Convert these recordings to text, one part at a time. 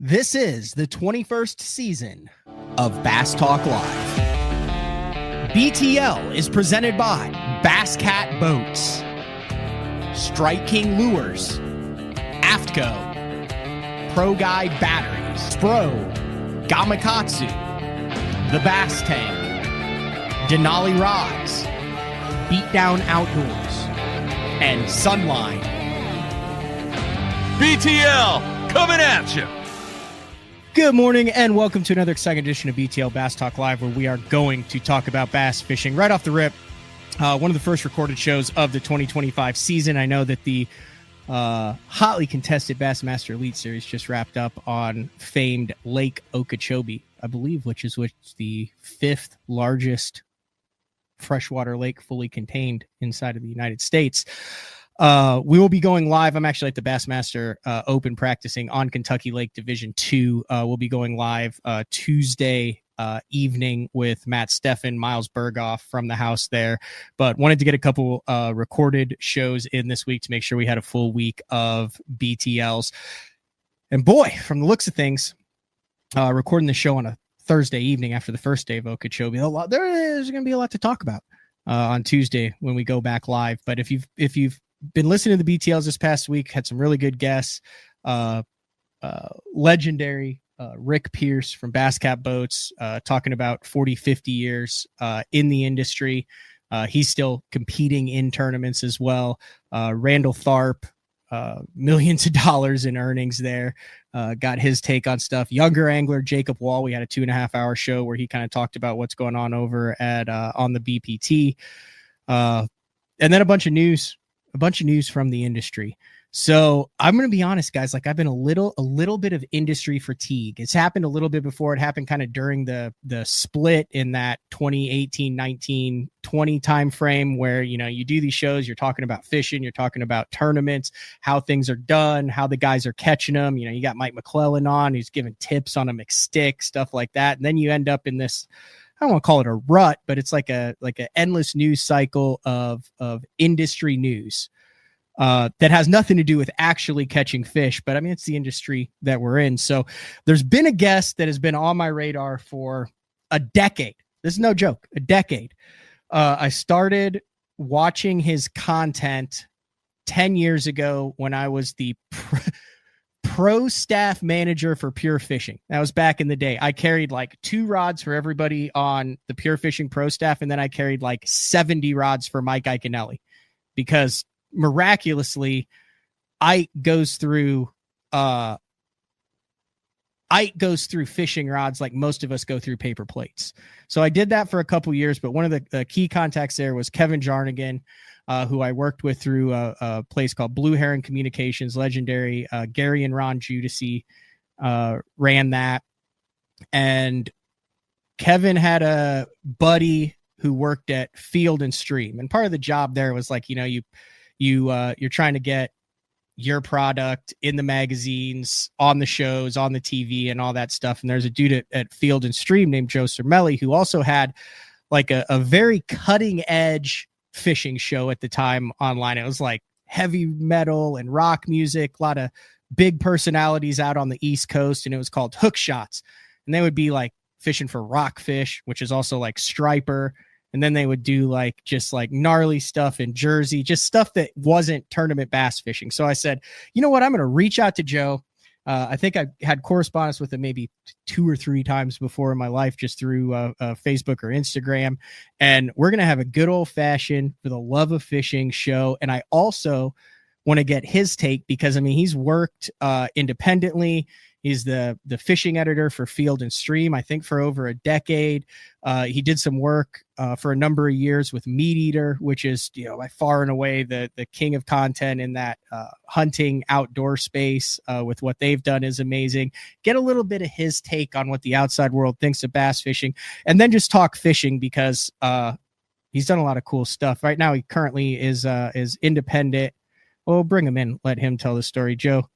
This is the 21st season of Bass Talk Live. BTL is presented by Bass Cat Boats, Strike King Lures, Aftco, Pro Guide Batteries, Spro, Gamakatsu, The Bass Tank, Denali Rods, Beatdown Outdoors, and Sunline. BTL coming at you. Good morning and welcome to another exciting edition of BTL Bass Talk Live, where we are going to talk about bass fishing right off the rip. One of the first recorded shows of the 2025 season. I know that the hotly contested Bassmaster Elite Series just wrapped up on famed Lake Okeechobee, I believe, which is the fifth largest freshwater lake fully contained inside of the United States. We will be going live. I'm actually at the Bassmaster Open practicing on Kentucky Lake Division 2. We'll be going live Tuesday evening with Matt Steffen, Miles Berghoff from the house there, but wanted to get a couple recorded shows in this week to make sure we had a full week of BTLs. And boy, from the looks of things, recording the show on a Thursday evening after the first day of Okeechobee, there's going to be a lot to talk about on Tuesday when we go back live. But if you've been listening to the BTLs this past week, had some really good guests, legendary Rick Pierce from Bass Cat Boats, talking about 40, 50 years in the industry. He's still competing in tournaments as well. Randall Tharp, millions of dollars in earnings there, got his take on stuff. Younger angler Jacob Wall, we had a 2.5-hour show where he kind of talked about what's going on over at on the BPT, and then a bunch of news from the industry. So I'm going to be honest, guys, like I've been a little bit of industry fatigue. It's happened a little bit before. It happened kind of during the split in that 2018, 19, 20 time frame where, you know, you do these shows, you're talking about fishing, you're talking about tournaments, how things are done, how the guys are catching them. You know, you got Mike McClellan on, who's giving tips on a mixed stick, stuff like that. And then you end up in this, I don't want to call it a rut, but it's like an endless news cycle of industry news that has nothing to do with actually catching fish. But I mean, it's the industry that we're in. So there's been a guest that has been on my radar for a decade. This is no joke, a decade. I started watching his content 10 years ago when I was the pro staff manager for Pure Fishing. That was back in the day. I carried like 2 rods for everybody on the Pure Fishing pro staff, and then I carried like 70 rods for Mike Iaconelli, because miraculously Ike goes through fishing rods like most of us go through paper plates. So I did that for a couple years, but one of the key contacts there was Kevin Jarnigan, who I worked with through a place called Blue Heron Communications, legendary. Gary and Ron Judici ran that. And Kevin had a buddy who worked at Field and Stream. And part of the job there was like, you know, you're trying to get your product in the magazines, on the shows, on the TV and all that stuff. And there's a dude at Field and Stream named Joe Cermele who also had like a very cutting edge fishing show at the time online. It was like heavy metal and rock music, a lot of big personalities out on the East Coast, and it was called Hook Shots. And they would be like fishing for rockfish, which is also like striper. And then they would do like just like gnarly stuff in Jersey, just stuff that wasn't tournament bass fishing. So I said, you know what? I'm going to reach out to Joe. I think I had correspondence with him maybe 2 or 3 times before in my life, just through Facebook or Instagram. And we're going to have a good old fashioned For the Love of Fishing show. And I also want to get his take because, I mean, he's worked independently. He's the fishing editor for Field and Stream, I think, for over a decade. He did some work for a number of years with MeatEater, which is, you know, by far and away the king of content in that hunting outdoor space. With what they've done is amazing. Get a little bit of his take on what the outside world thinks of bass fishing, and then just talk fishing because he's done a lot of cool stuff. Right now, he currently is independent. We'll bring him in, let him tell the story. Joe,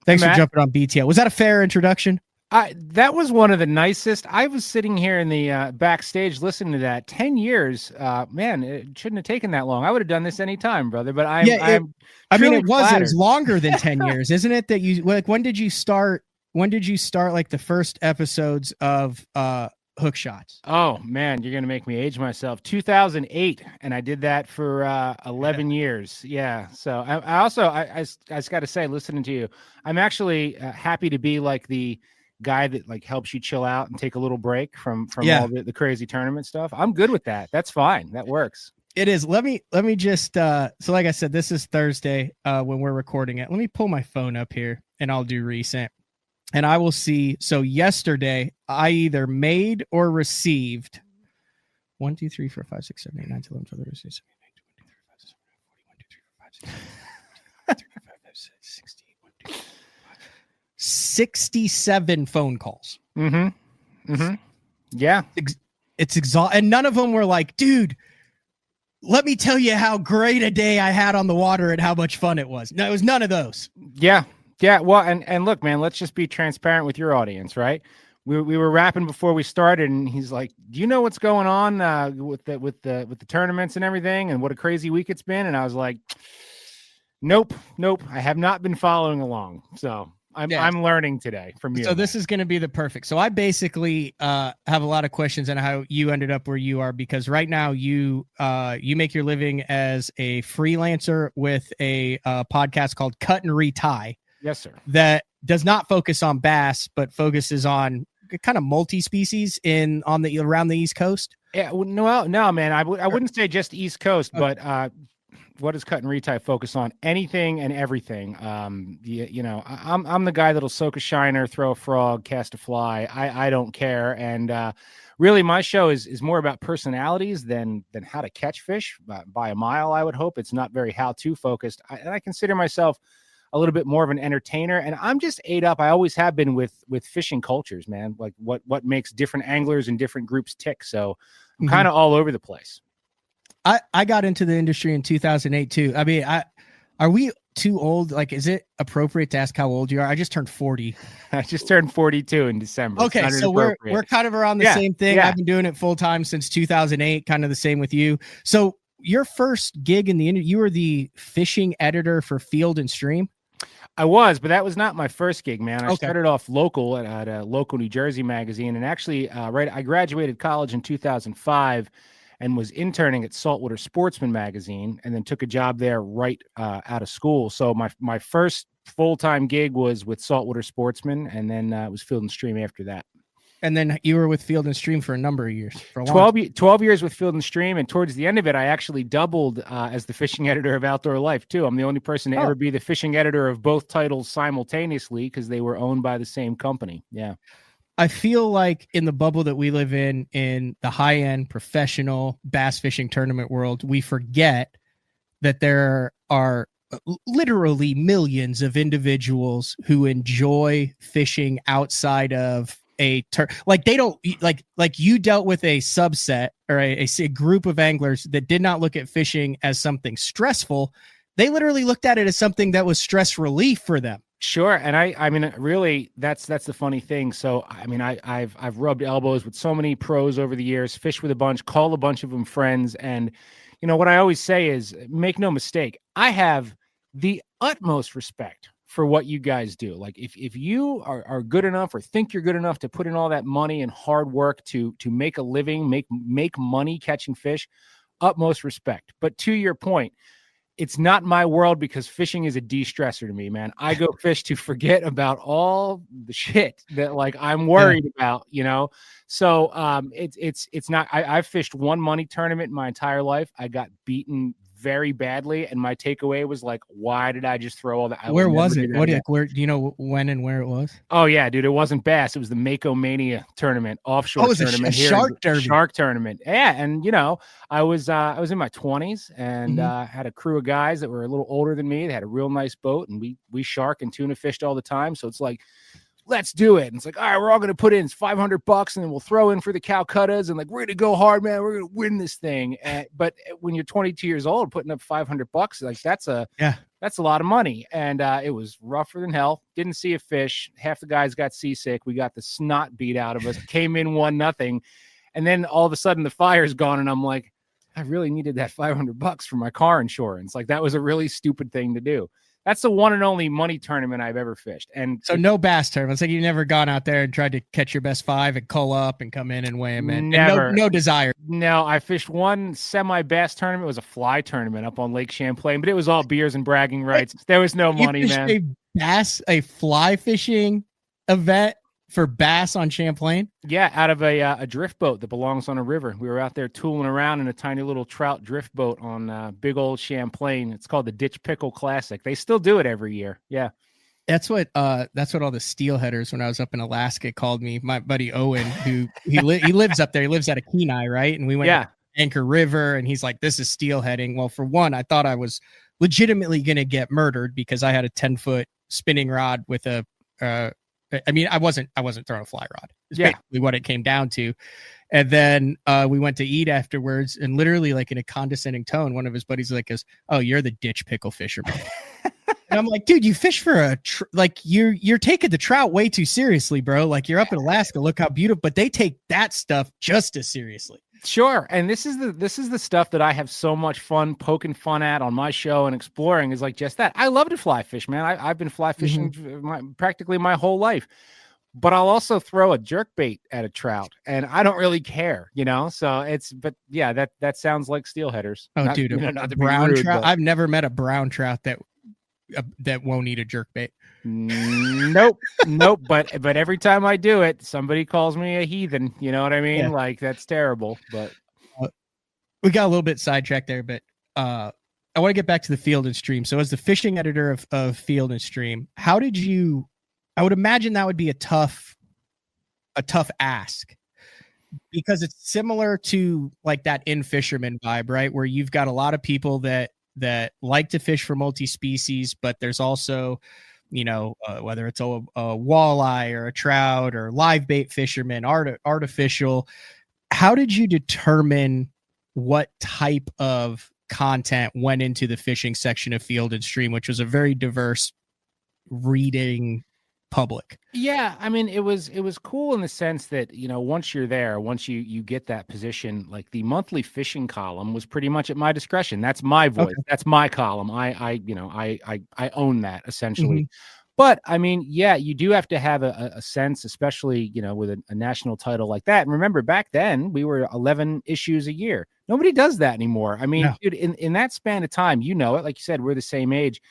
thanks for jumping on BTL. Was that a fair introduction? That was one of the nicest. I was sitting here in the backstage listening to that. 10 years, man, it shouldn't have taken that long. I would have done this anytime, brother. But I mean, it was longer than 10 years, isn't it? That you like. When did you start did you start like the first episodes of Hook Shots? Oh man, you're gonna make me age myself. 2008, and I did that for 11 years. Yeah. So I also I just got to say, listening to you, I'm actually happy to be like the guy that like helps you chill out and take a little break from all the crazy tournament stuff. I'm good with that. That's fine. That works. It is. Let me just so like I said, this is Thursday when we're recording it. Let me pull my phone up here and I'll do recent. And I will see. So yesterday I either made or received 1, 2, 3, 4, 5, 6, 7, 8, 9, 10, 11, 12, 13, 14, 15, 16, 17, 67 phone calls. Mm-hmm. Mm-hmm. Yeah. It's exhausting. And none of them were like, dude, let me tell you how great a day I had on the water and how much fun it was. No, it was none of those. Yeah. Yeah. Well, and look, man, let's just be transparent with your audience, right? We were rapping before we started, and he's like, do you know what's going on with the tournaments and everything, and what a crazy week it's been? And I was like, nope. I have not been following along. So I'm learning today from you. So this is going to be the perfect. So I basically have a lot of questions on how you ended up where you are, because right now you make your living as a freelancer with a podcast called Cut Retie. Yes, sir. That does not focus on bass, but focuses on kind of multi-species around the East Coast. Yeah, no, man. I wouldn't say just East Coast, but what does Cut Retie focus on? Anything and everything. I'm the guy that'll soak a shiner, throw a frog, cast a fly. I don't care. And really, my show is more about personalities than how to catch fish by a mile. I would hope it's not very how-to focused. I consider myself a little bit more of an entertainer, and I'm just ate up. I always have been with fishing cultures, man. Like what makes different anglers and different groups tick. So I'm kind of all over the place. I got into the industry in 2008 too. I mean, are we too old? Like, is it appropriate to ask how old you are? I just turned 40. I just turned 42 in December. Okay, so we're kind of around the same thing. Yeah. I've been doing it full time since 2008. Kind of the same with you. So your first gig in the industry, you were the fishing editor for Field and Stream. I was, but that was not my first gig, man. I started off local at a local New Jersey magazine, and actually, I graduated college in 2005 and was interning at Saltwater Sportsman magazine, and then took a job there right out of school. So my first full-time gig was with Saltwater Sportsman, and then it was Field and Stream after that. And then you were with Field and Stream for a number of years. For 12 years with Field and Stream, and towards the end of it, I actually doubled as the fishing editor of Outdoor Life, too. I'm the only person to ever be the fishing editor of both titles simultaneously, because they were owned by the same company. Yeah. I feel like in the bubble that we live in the high-end professional bass fishing tournament world, we forget that there are literally millions of individuals who enjoy fishing outside of like they don't like you dealt with a subset or a group of anglers that did not look at fishing as something stressful. They literally looked at it as something that was stress relief for them. Sure. And I mean, really, that's the funny thing. So, I mean, I've rubbed elbows with so many pros over the years, fished with a bunch, call a bunch of them friends. And, you know, what I always say is, make no mistake, I have the utmost respect for what you guys do. Like if you are good enough or think you're good enough to put in all that money and hard work to make a living, make money catching fish, utmost respect. But to your point, it's not my world, because fishing is a de-stressor to me, man. I go fish to forget about all the shit that like I'm worried about, you know? So it's not, I've fished one money tournament in my entire life. I got beaten very badly, and my takeaway was like, why did I just throw all that? Where was it? Where do you know when and where it was? Oh yeah, dude, it wasn't bass. It was the Mako Mania tournament, offshore tournament, shark tournament. Yeah, and you know, I was in my 20s, and had a crew of guys that were a little older than me. They had a real nice boat, and we shark and tuna fished all the time. So it's like, let's do it. And it's like, all right, we're all going to put in $500 and then we'll throw in for the Calcuttas, and like, we're going to go hard, man. We're going to win this thing. But when you're 22 years old, putting up $500, like that's a lot of money. And it was rougher than hell. Didn't see a fish. Half the guys got seasick. We got the snot beat out of us, came in 1-0. And then all of a sudden the fire's gone. And I'm like, I really needed that $500 for my car insurance. Like, that was a really stupid thing to do. That's the one and only money tournament I've ever fished. And so no bass tournaments. Like you've never gone out there and tried to catch your best 5 and cull up and come in and weigh them in. Never. And no desire. No, I fished one semi-bass tournament. It was a fly tournament up on Lake Champlain, but it was all beers and bragging rights. There was no money, man. A fly fishing event for bass on Champlain? Yeah, out of a drift boat that belongs on a river. We were out there tooling around in a tiny little trout drift boat on big old Champlain. It's called the Ditch Pickle Classic. They still do it every year. Yeah. That's what all the steelheaders when I was up in Alaska called me. My buddy Owen, who he lives up there. He lives out of Kenai, right? And we went to Anchor River, and he's like, "This is steelheading." Well, for one, I thought I was legitimately going to get murdered because I had a 10-foot spinning rod with a. I wasn't throwing a fly rod. It's basically what it came down to. And then we went to eat afterwards, and literally, like in a condescending tone, one of his buddies like goes, "Oh, you're the ditch pickle fisherman." And I'm like, dude, you fish for you're taking the trout way too seriously, bro. Like you're up in Alaska, look how beautiful, but they take that stuff just as seriously. Sure. And this is the stuff that I have so much fun poking fun at on my show and exploring is like just that. I love to fly fish, man. I've been fly fishing practically my whole life, but I'll also throw a jerk bait at a trout and I don't really care, So that sounds like steelheaders. Oh, dude, not the brown trout. I've never met a brown trout that won't eat a jerk bait. Nope. But every time I do it, somebody calls me a heathen. You know what I mean? Yeah. Like that's terrible. But we got a little bit sidetracked there. But I want to get back to the Field and Stream. So, as the fishing editor of Field and Stream, how did you? I would imagine that would be a tough ask because it's similar to like that in fisherman vibe, right? Where you've got a lot of people that like to fish for multi-species, but there's also, whether it's a walleye or a trout or live bait fishermen, artificial. How did you determine what type of content went into the fishing section of Field and Stream, which was a very diverse reading public? Yeah, I mean, it was cool in the sense that, once you're there, once you get that position, like the monthly fishing column was pretty much at my discretion. That's my voice. Okay. That's my column. I own that essentially. But I mean, yeah, you do have to have a sense, especially, with a national title like that. And remember, back then we were 11 issues a year. Nobody does that anymore. I mean, dude, in that span of time, it, like you said, we're the same age.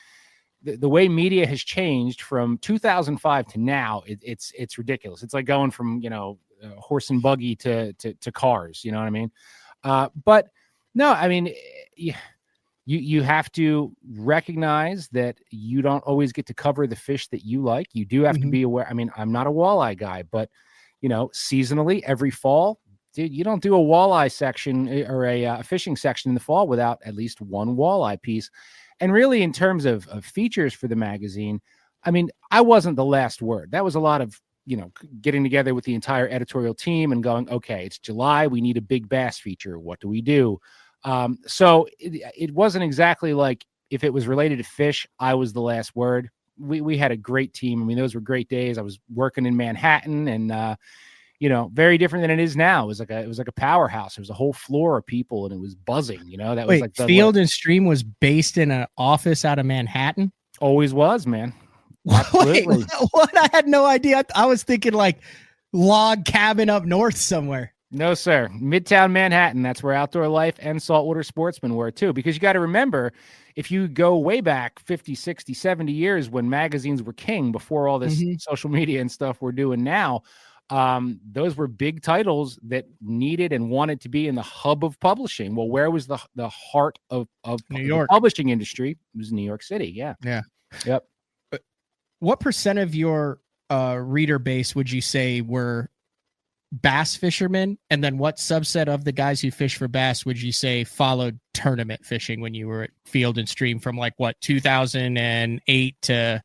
The way media has changed from 2005 to now, it's ridiculous. It's like going from, horse and buggy to cars, you know what I mean? But no, I mean, you have to recognize that you don't always get to cover the fish that you like. You do have to be aware. I mean, I'm not a walleye guy, but seasonally every fall, dude, you don't do a walleye section or a fishing section in the fall without at least one walleye piece. And really, in terms of features for the magazine, I mean, I wasn't the last word. That was a lot of, getting together with the entire editorial team and going, okay, it's July. We need a big bass feature. What do we do? So it wasn't exactly like if it was related to fish, I was the last word. We had a great team. I mean, those were great days. I was working in Manhattan and, very different than it is now. It was like a powerhouse. There was a whole floor of people and it was buzzing, that was like Field and Stream was based in an office out of Manhattan. Always was, man. Wait, what? I had no idea. I was thinking like log cabin up north somewhere. No, sir. Midtown Manhattan. That's where Outdoor Life and Saltwater Sportsman were too. Because you got to remember, if you go way back 50, 60, 70 years when magazines were king before all this social media and stuff we're doing now, those were big titles that needed and wanted to be in the hub of publishing. Well, where was the heart of New York the publishing industry? It was New York City. Yeah. Yep. What percent of your reader base would you say were bass fishermen? And then what subset of the guys who fish for bass would you say followed tournament fishing when you were at Field and Stream from 2008 to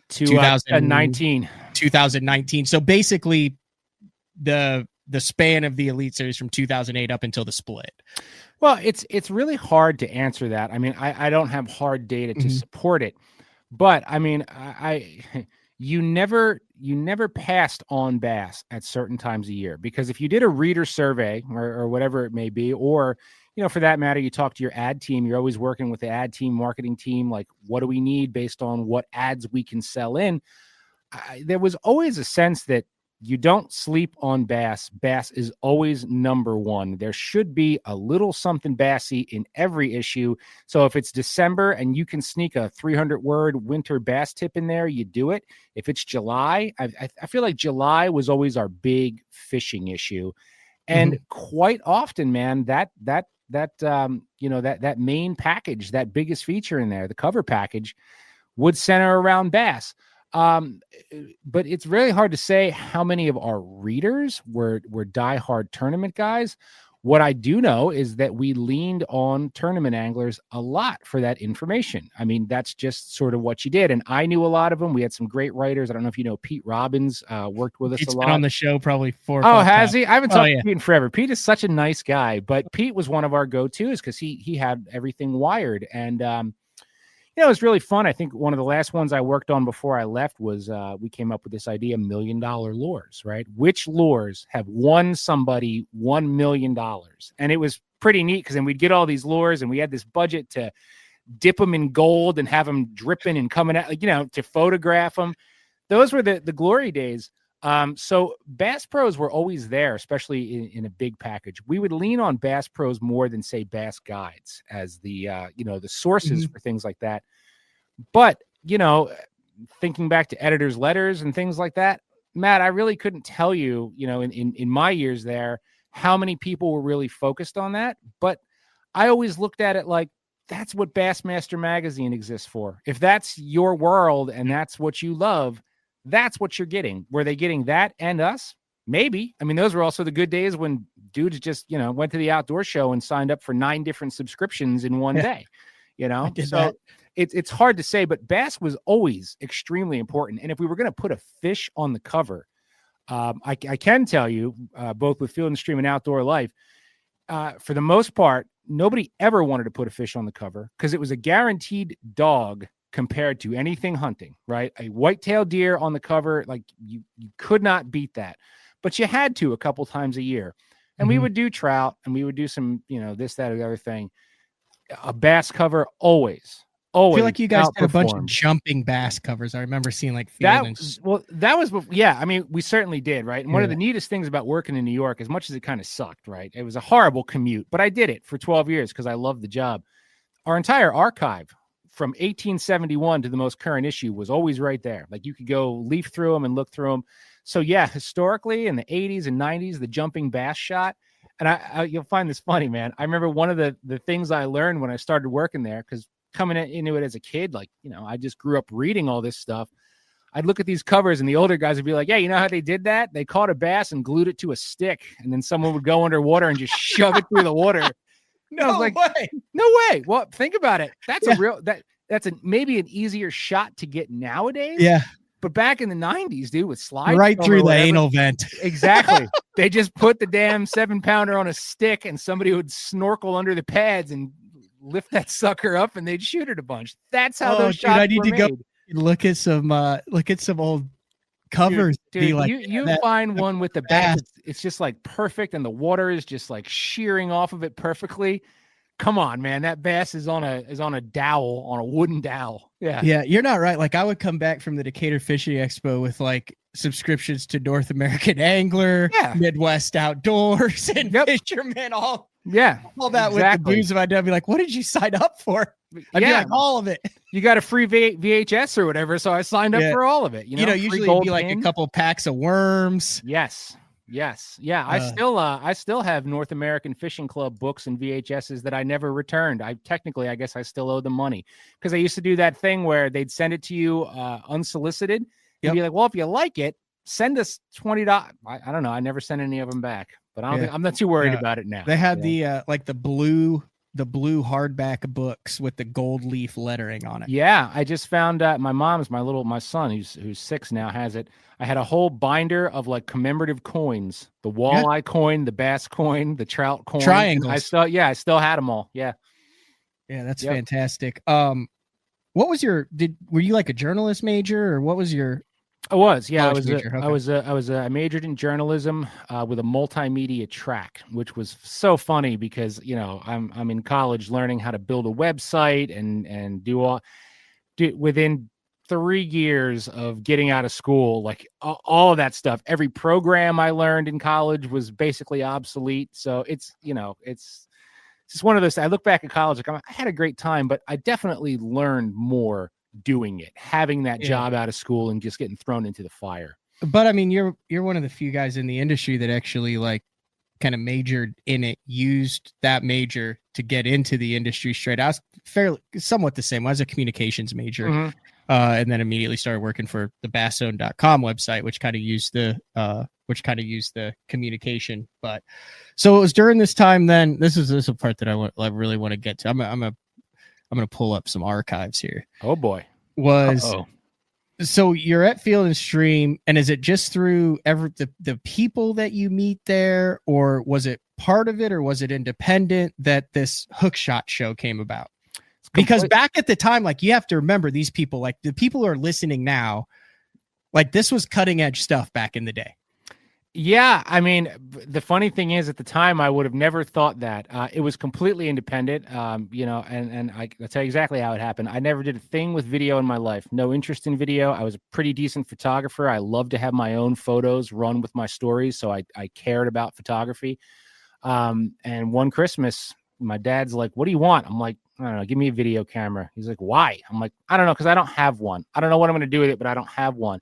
2019? 2019. So basically the span of the Elite Series from 2008 up until the split. Well, it's really hard to answer that. I mean, I don't have hard data to support it, but I mean, you never passed on bass at certain times of year, because if you did a reader survey or whatever it may be, or for that matter, you talk to your ad team, you're always working with the ad team, marketing team, like what do we need based on what ads we can sell in. There was always a sense that you don't sleep on bass. Bass is always number one. There should be a little something bassy in every issue. So if it's December and you can sneak a 300-word winter bass tip in there, you do it. If it's July, I feel like July was always our big fishing issue. And quite often, man, that main package, that biggest feature in there, the cover package, would center around bass. But it's really hard to say how many of our readers were diehard tournament guys. What I do know is that we leaned on tournament anglers a lot for that information. I mean, that's just sort of what you did. And I knew a lot of them. We had some great writers. I don't know if you know Pete Robbins, worked with us a lot. He's been on the show probably 4 or 5 Oh, has times. he? I haven't talked to Pete in forever. Pete is such a nice guy, but Pete was one of our go-tos because he had everything wired. And, it was really fun. I think one of the last ones I worked on before I left was we came up with this idea, $1 million lures, right? Which lures have won somebody $1 million? And it was pretty neat because then we'd get all these lures and we had this budget to dip them in gold and have them dripping and coming out, to photograph them. Those were the glory days. So Bass Pros were always there, especially in a big package. We would lean on Bass Pros more than say Bass Guides as the sources for things like that. But, thinking back to editors' letters and things like that, Matt, I really couldn't tell you, in my years there, how many people were really focused on that. But I always looked at it like, that's what Bassmaster Magazine exists for. If that's your world and that's what you love, that's what you're getting. Were they getting that and us? Maybe. I mean, those were also the good days when dudes just, went to the outdoor show and signed up for 9 different subscriptions in one day, So it's hard to say, but bass was always extremely important. And if we were going to put a fish on the cover, I can tell you, both with Field and Stream and Outdoor Life, for the most part, nobody ever wanted to put a fish on the cover because it was a guaranteed dog compared to anything hunting, right? A white-tailed deer on the cover, like you could not beat that, but you had to a couple times a year. And we would do trout and we would do some, this, that, or the other thing. A bass cover always. I feel like you guys did a bunch of jumping bass covers. I remember seeing like that was, yeah. I mean, we certainly did, right? And one of the neatest things about working in New York, as much as it kind of sucked, right? It was a horrible commute, but I did it for 12 years because I loved the job. Our entire archive from 1871 to the most current issue was always right there. Like you could go leaf through them and look through them. So yeah, historically in the 80s and 90s, the jumping bass shot. And you'll find this funny, man. I remember one of the things I learned when I started working there, because coming into it as a kid, like, I just grew up reading all this stuff. I'd look at these covers and the older guys would be like, yeah, you know how they did that? They caught a bass and glued it to a stick. And then someone would go underwater and just shove it through the water. No way. No way. Well, think about it. That's that's maybe an easier shot to get nowadays. Yeah. But back in the 90s, dude, with slide right through the anal vent. Exactly. They just put the damn 7-pounder on a stick and somebody would snorkel under the pads and lift that sucker up and they'd shoot it a bunch. That's how those shots I need were to made. go look at some old covers. Dude, you find one with the bass. It's just like perfect, and the water is just like shearing off of it perfectly. Come on, man. That bass is on a dowel, on a wooden dowel. Yeah. Yeah, you're not right. Like I would come back from the Decatur Fishing Expo with like subscriptions to North American Angler, Midwest Outdoors, and Fisherman, all that exactly. With the booze of I'd be like, what did you sign up for? I'd be like, all of it. You got a free VHS or whatever, so I signed up for all of it. Usually it'd be like a couple packs of worms. Yes. Yeah. I still have North American Fishing Club books and VHSs that I never returned. I guess I still owe them money because I used to do that thing where they'd send it to you unsolicited and be like, well, if you like it, send us $20. I don't know. I never sent any of them back, but I'm not too worried about it now. They had the blue hardback books with the gold leaf lettering on it. Yeah, I just found my son who's 6 now has it. I had a whole binder of like commemorative coins, the walleye coin, the bass coin, the trout coin, triangles. I still had them all. Yeah, that's fantastic. What was were you like a journalist major or what was your? I was, yeah. College major, okay. I majored in journalism with a multimedia track, which was so funny because I'm in college learning how to build a website and do within 3 years of getting out of school, like all of that stuff. Every program I learned in college was basically obsolete. So it's just one of those. I look back at college, like I had a great time, but I definitely learned more doing it, having that job out of school and just getting thrown into the fire. But I mean, you're one of the few guys in the industry that actually like kind of majored in it, used that major to get into the industry straight. I was somewhat the same. I was a communications major, and then immediately started working for the basszone.com website, which kind of used the communication. But so it was during this time. Then this is a part that I really want to get to. I'm going to pull up some archives here. Oh boy. So you're at Field and Stream, and is it just through the people that you meet there, or was it part of it, or was it independent that this Hookshot show came about? Because back at the time, like, you have to remember these people, like the people who are listening now, like this was cutting edge stuff back in the day. Yeah, I mean, the funny thing is, at the time, I would have never thought that. It was completely independent, and I'll tell you exactly how it happened. I never did a thing with video in my life. No interest in video. I was a pretty decent photographer. I loved to have my own photos run with my stories, so I cared about photography. And one Christmas, my dad's like, "What do you want?" I'm like, "I don't know. Give me a video camera." He's like, "Why?" I'm like, "I don't know, because I don't have one. I don't know what I'm going to do with it, but I don't have one."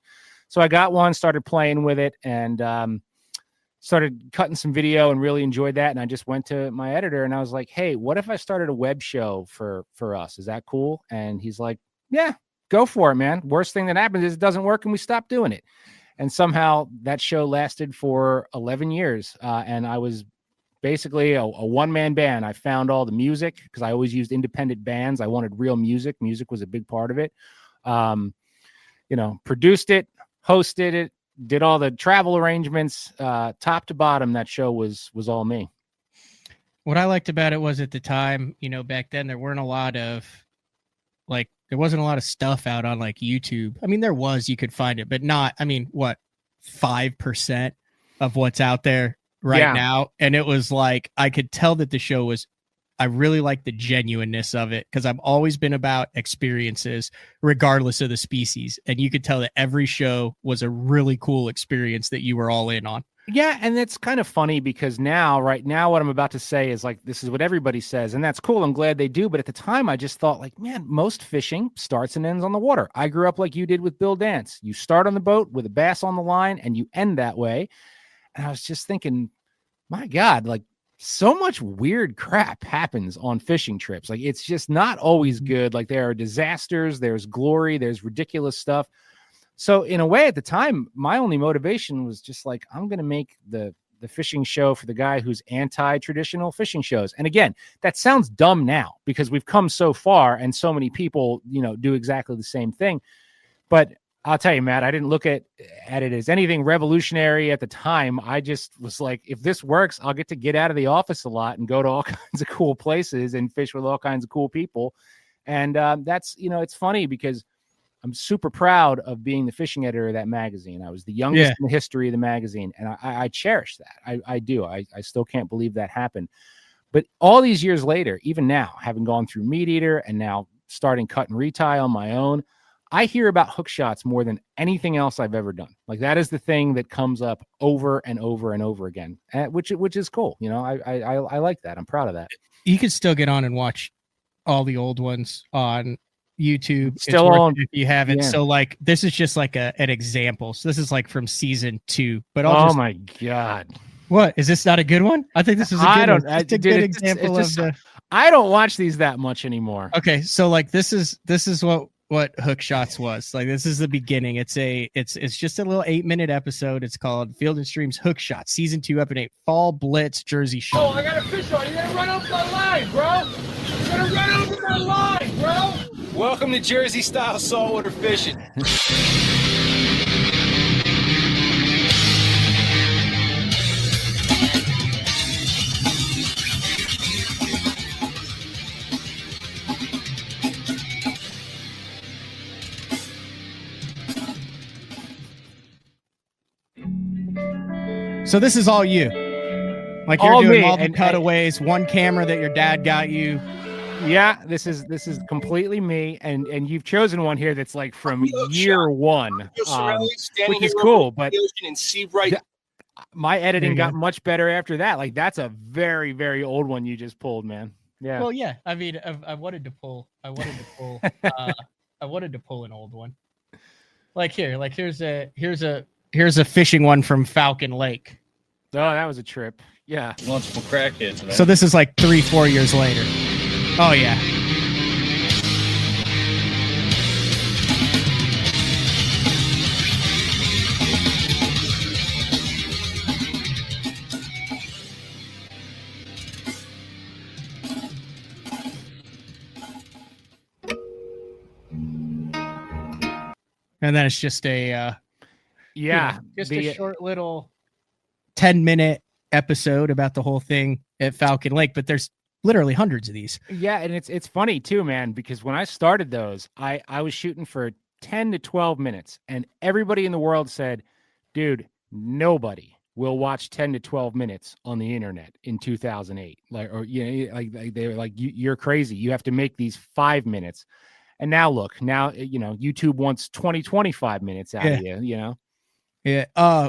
So I got one, started playing with it, and started cutting some video and really enjoyed that. And I just went to my editor and I was like, "Hey, what if I started a web show for us? Is that cool?" And he's like, "Yeah, go for it, man. Worst thing that happens is it doesn't work and we stop doing it." And somehow that show lasted for 11 years. And I was basically a one-man band. I found all the music because I always used independent bands. I wanted real music. Music was a big part of it. Produced it, hosted it, did all the travel arrangements, top to bottom. That show was all me. What I liked about it was, at the time, back then there wasn't a lot of stuff out on like YouTube. I mean, there was, you could find it, but not, 5% of what's out there right now. And it was like, I could tell that the show was, I really like the genuineness of it, because I've always been about experiences regardless of the species. And you could tell that every show was a really cool experience that you were all in on. Yeah. And it's kind of funny because right now, what I'm about to say is like, this is what everybody says. And that's cool. I'm glad they do. But at the time, I just thought, like, man, most fishing starts and ends on the water. I grew up like you did with Bill Dance. You start on the boat with a bass on the line and you end that way. And I was just thinking, my God, like, so much weird crap happens on fishing trips. Like, it's just not always good. Like, there are disasters, there's glory, there's ridiculous stuff. So in a way, at the time, my only motivation was just like, I'm going to make the fishing show for the guy who's anti-traditional fishing shows. And again, that sounds dumb now because we've come so far and so many people, do exactly the same thing. But I'll tell you, Matt, I didn't look at it as anything revolutionary at the time. I just was like, if this works, I'll get out of the office a lot and go to all kinds of cool places and fish with all kinds of cool people. And that's, it's funny because I'm super proud of being the fishing editor of that magazine. I was the youngest in the history of the magazine, and I cherish that. I do. I still can't believe that happened. But all these years later, even now, having gone through MeatEater and now starting Cut Retie on my own, I hear about hook shots more than anything else I've ever done. Like, that is the thing that comes up over and over and over again, which is cool. I like that. I'm proud of that. You could still get on and watch all the old ones on YouTube. Still on if you haven't. Yeah. So like, this is just like an example. So this is like from season 2. But my God. What, is this not a good one? I think this is a good one. It's a good example of the. I don't watch these that much anymore. Okay, so like this is what Hook Shots was. Like, this is the beginning. It's just a little 8-minute episode. It's called Field and Stream's Hook Shots, season 2, episode 8, Fall Blitz Jersey Show. Oh, I got a fish on. You gotta run over my line, bro. You gotta run over my line, bro. Welcome to Jersey style saltwater fishing. So this is all you. Like you're All doing me, all the and cutaways, one camera that your dad got you. Yeah, this is completely me, and you've chosen one here that's like from year one, which is cool. But and see right. My editing got much better after that. Like that's a very, very old one you just pulled, man. Yeah. Well, yeah. I mean, I wanted to pull. I wanted to pull an old one. Like here. Like here's a fishing one from Falcon Lake. Oh, that was a trip. Yeah. Multiple crackheads. Right? So this is like 3-4 years later. Oh yeah. And then it's just a a short little 10-minute episode about the whole thing at Falcon Lake, but there's literally hundreds of these. Yeah, and it's funny too, man, because when I started those, I was shooting for 10 to 12 minutes, and everybody in the world said, dude, nobody will watch 10 to 12 minutes on the internet in 2008. Like they were like, you're crazy. You have to make these 5 minutes. And now look, YouTube wants 25 minutes out of you, Yeah.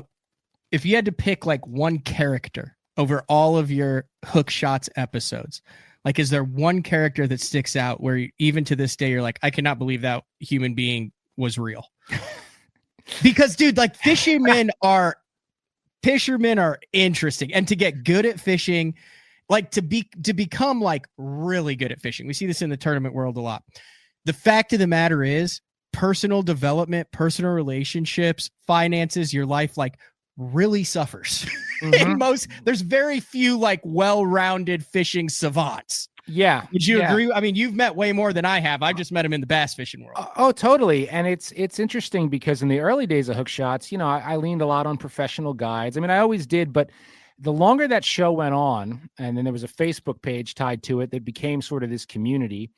If you had to pick like one character over all of your Hook Shots episodes, like, is there one character that sticks out where even to this day, you're like, I cannot believe that human being was real? Because dude, like fishermen are interesting, and to get good at fishing, like to become like really good at fishing. We see this in the tournament world a lot. The fact of the matter is personal development, personal relationships, finances, your life, like really suffers. Mm-hmm. There's very few like well-rounded fishing savants. Yeah. Would you agree? I mean, you've met way more than I have. I just met him in the bass fishing world. Oh, totally. And it's interesting because in the early days of Hook Shots, I leaned a lot on professional guides. I mean, I always did, but the longer that show went on, and then there was a Facebook page tied to it that became sort of this community.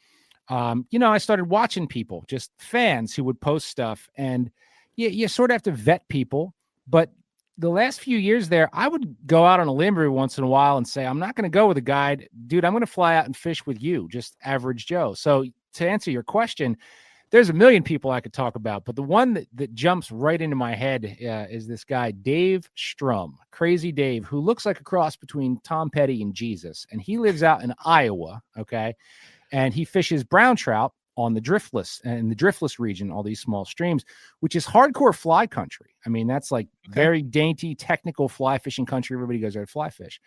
I started watching people, just fans who would post stuff, and you sort of have to vet people. But the last few years there, I would go out on a limb every once in a while and say, I'm not going to go with a guide, dude. I'm going to fly out and fish with you, just average Joe. So to answer your question, there's a million people I could talk about, but the one that jumps right into my head is this guy, Dave Strum, Crazy Dave, who looks like a cross between Tom Petty and Jesus. And he lives out in Iowa. Okay. And he fishes brown trout on the driftless and in the driftless region, all these small streams, which is hardcore fly country. I mean, that's like very dainty, technical fly fishing country. Everybody goes there to fly fish.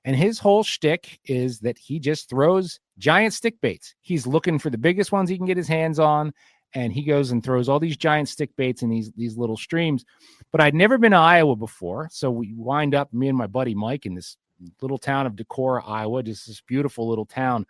And his whole shtick is that he just throws giant stick baits. He's looking for the biggest ones he can get his hands on. And he goes and throws all these giant stick baits in these little streams. But I'd never been to Iowa before. So we wind up, me and my buddy Mike, in this little town of Decorah, Iowa, just this beautiful little town.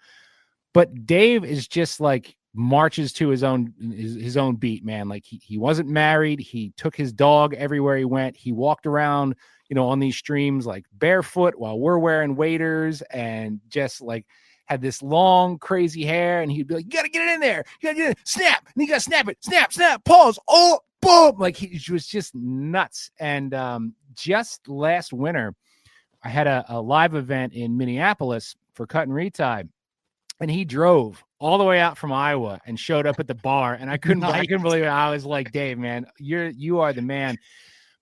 But Dave is just like marches to his own beat, man. Like he wasn't married. He took his dog everywhere he went. He walked around, on these streams like barefoot while we're wearing waders, and just like had this long, crazy hair. And he'd be like, you got to get it in there. You got to get it. Snap. And you got to snap it. Snap, pause. Oh, boom. Like he was just nuts. And just last winter, I had a live event in Minneapolis for Cut Retie. And he drove all the way out from Iowa and showed up at the bar. And I couldn't believe it. I was like, Dave, man, you are the man.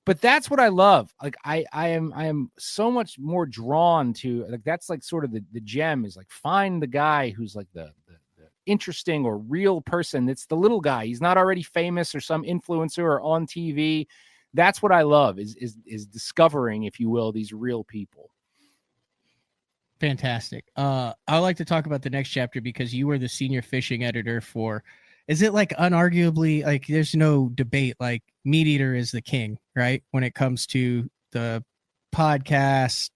But that's what I love. Like I am so much more drawn to, like, that's like sort of the gem is like, find the guy who's like the interesting or real person. It's the little guy. He's not already famous or some influencer or on TV. That's what I love is discovering, if you will, these real people. Fantastic. I would like to talk about the next chapter because you were the senior fishing editor for, is it like unarguably, like there's no debate, like MeatEater is the king, right? When it comes to the podcast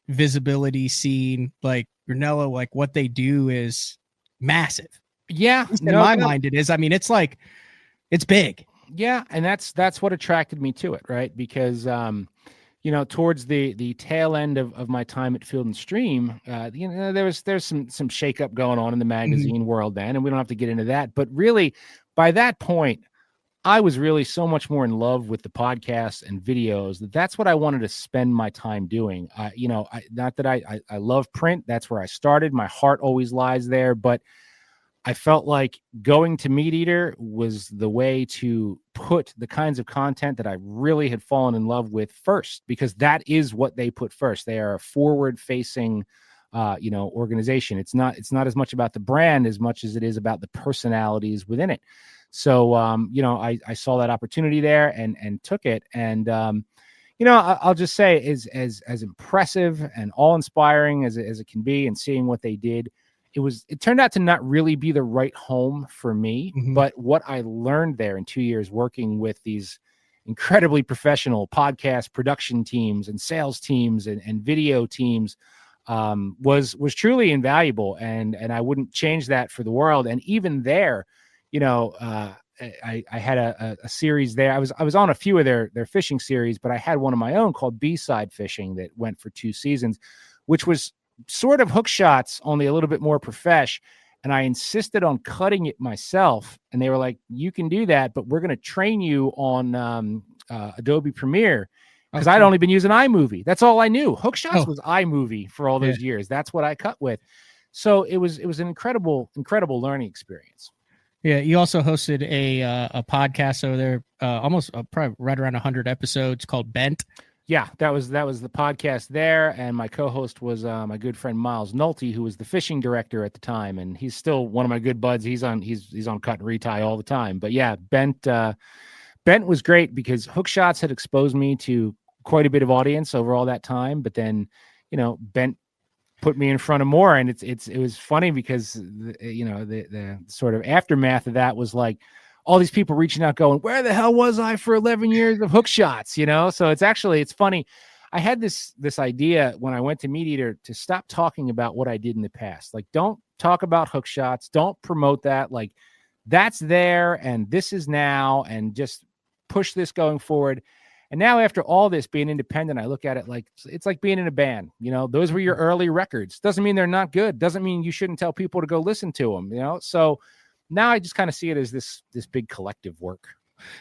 visibility scene, like Brunello, like what they do is massive. Yeah. In my mind it is. I mean, it's like, it's big. Yeah. And that's what attracted me to it, right? Because, towards the tail end of my time at Field and Stream, there's some shakeup going on in the magazine world then, and we don't have to get into that. But really, by that point, I was really so much more in love with the podcast and videos that's what I wanted to spend my time doing. Not that I love print. That's where I started. My heart always lies there, but I felt like going to MeatEater was the way to put the kinds of content that I really had fallen in love with first, because that is what they put first. They are a forward-facing, organization. It's not as much about the brand as much as it is about the personalities within it. So, I saw that opportunity there and took it. And, I'll just say as impressive and awe-inspiring as it can be, and seeing what they did, it turned out to not really be the right home for me. Mhm. But what I learned there in 2 years working with these incredibly professional podcast production teams and sales teams and video teams was truly invaluable. And I wouldn't change that for the world. And even there, I had a series there. I was on a few of their fishing series, but I had one of my own called B-Side Fishing that went for 2 seasons, which was sort of hook shots, only a little bit more profesh. And I insisted on cutting it myself. And they were like, you can do that, but we're going to train you on Adobe Premiere, because I'd only been using iMovie. That's all I knew. Hook shots was iMovie for all those years. That's what I cut with. So it was an incredible learning experience. Yeah, you also hosted a podcast over there, almost probably right around 100 episodes, called Bent. Yeah, that was the podcast there, and my co-host was my good friend Miles Nolte, who was the fishing director at the time, and he's still one of my good buds. He's on Cut Retie all the time. But yeah, Bent was great because Hook Shots had exposed me to quite a bit of audience over all that time. But then, Bent put me in front of more, and it was funny because the sort of aftermath of that was like all these people reaching out going, where the hell was I for 11 years of Hook Shots? So it's funny. I had this idea when I went to MeatEater to stop talking about what I did in the past. Like, don't talk about Hook Shots, don't promote that. Like, that's there and this is now, and just push this going forward. And now, after all this, being independent, I look at it like it's like being in a band. Those were your early records. Doesn't mean they're not good. Doesn't mean you shouldn't tell people to go listen to them. So now I just kind of see it as this big collective work.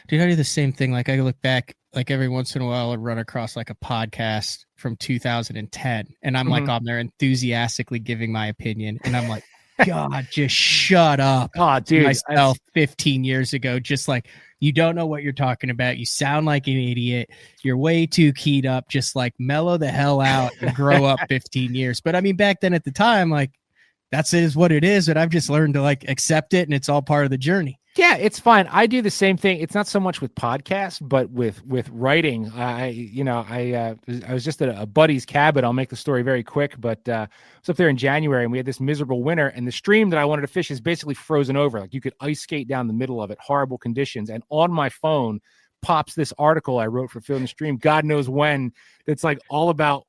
Dude, I do the same thing. Like, I look back, like every once in a while, I run across like a podcast from 2010, and I'm like on there enthusiastically giving my opinion, and I'm like, God, just shut up. Oh, dude, myself 15 years ago, just like, you don't know what you're talking about. You sound like an idiot. You're way too keyed up. Just like mellow the hell out and grow up 15 years. But I mean, back then at the time, like, that's what it is. And I've just learned to like accept it, and it's all part of the journey. Yeah, it's fine. I do the same thing. It's not so much with podcasts, but with writing. I was just at a buddy's cabin. I'll make the story very quick, but I was up there in January, and we had this miserable winter, and the stream that I wanted to fish is basically frozen over. Like, you could ice skate down the middle of it, horrible conditions. And on my phone pops this article I wrote for Field and Stream, God knows when, that's like all about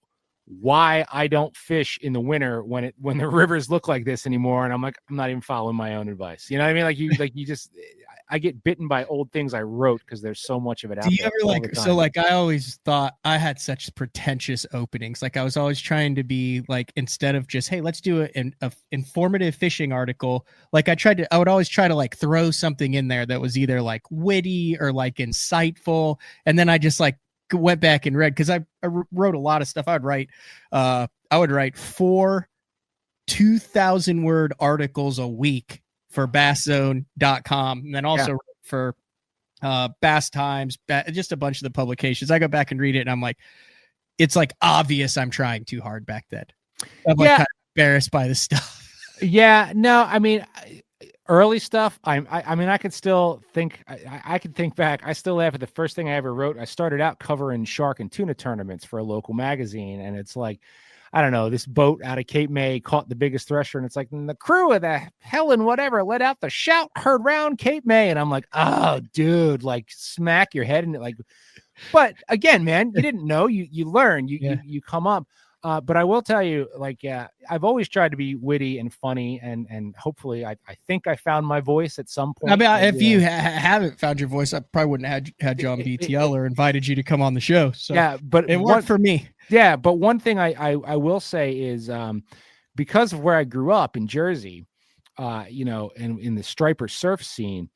why I don't fish in the winter when the rivers look like this anymore. And I'm like, I'm not even following my own advice. You know what I mean? I get bitten by old things I wrote because there's so much of it out there. Do you ever I always thought I had such pretentious openings. Like, I was always trying to be like, instead of just, hey, let's do an informative fishing article. Like, I would always try to like throw something in there that was either like witty or like insightful. And then I just like went back and read, because I wrote a lot of stuff. I would write 4 2,000 word articles a week for BassZone.com, and then also for Bass Times, just a bunch of the publications. I go back and read it, and I'm like, it's like obvious I'm trying too hard back then. I'm like kind of embarrassed by the stuff. Yeah, no, I mean, early stuff, I could still think, I could think back. I still laugh at the first thing I ever wrote. I started out covering shark and tuna tournaments for a local magazine. And it's like, I don't know, this boat out of Cape May caught the biggest thresher. And it's like, the crew of the Helen, whatever, let out the shout heard round Cape May. And I'm like, oh, dude, like, smack your head in it. Like, but again, man, you didn't know, you learn, you come up. But I will tell you, like, I've always tried to be witty and funny, and hopefully, I think I found my voice at some point. I mean, if you haven't found your voice, I probably wouldn't have had you on BTL or invited you to come on the show. So yeah, but it worked for me. Yeah, but one thing I will say is, because of where I grew up in Jersey, and in the striper surf scene,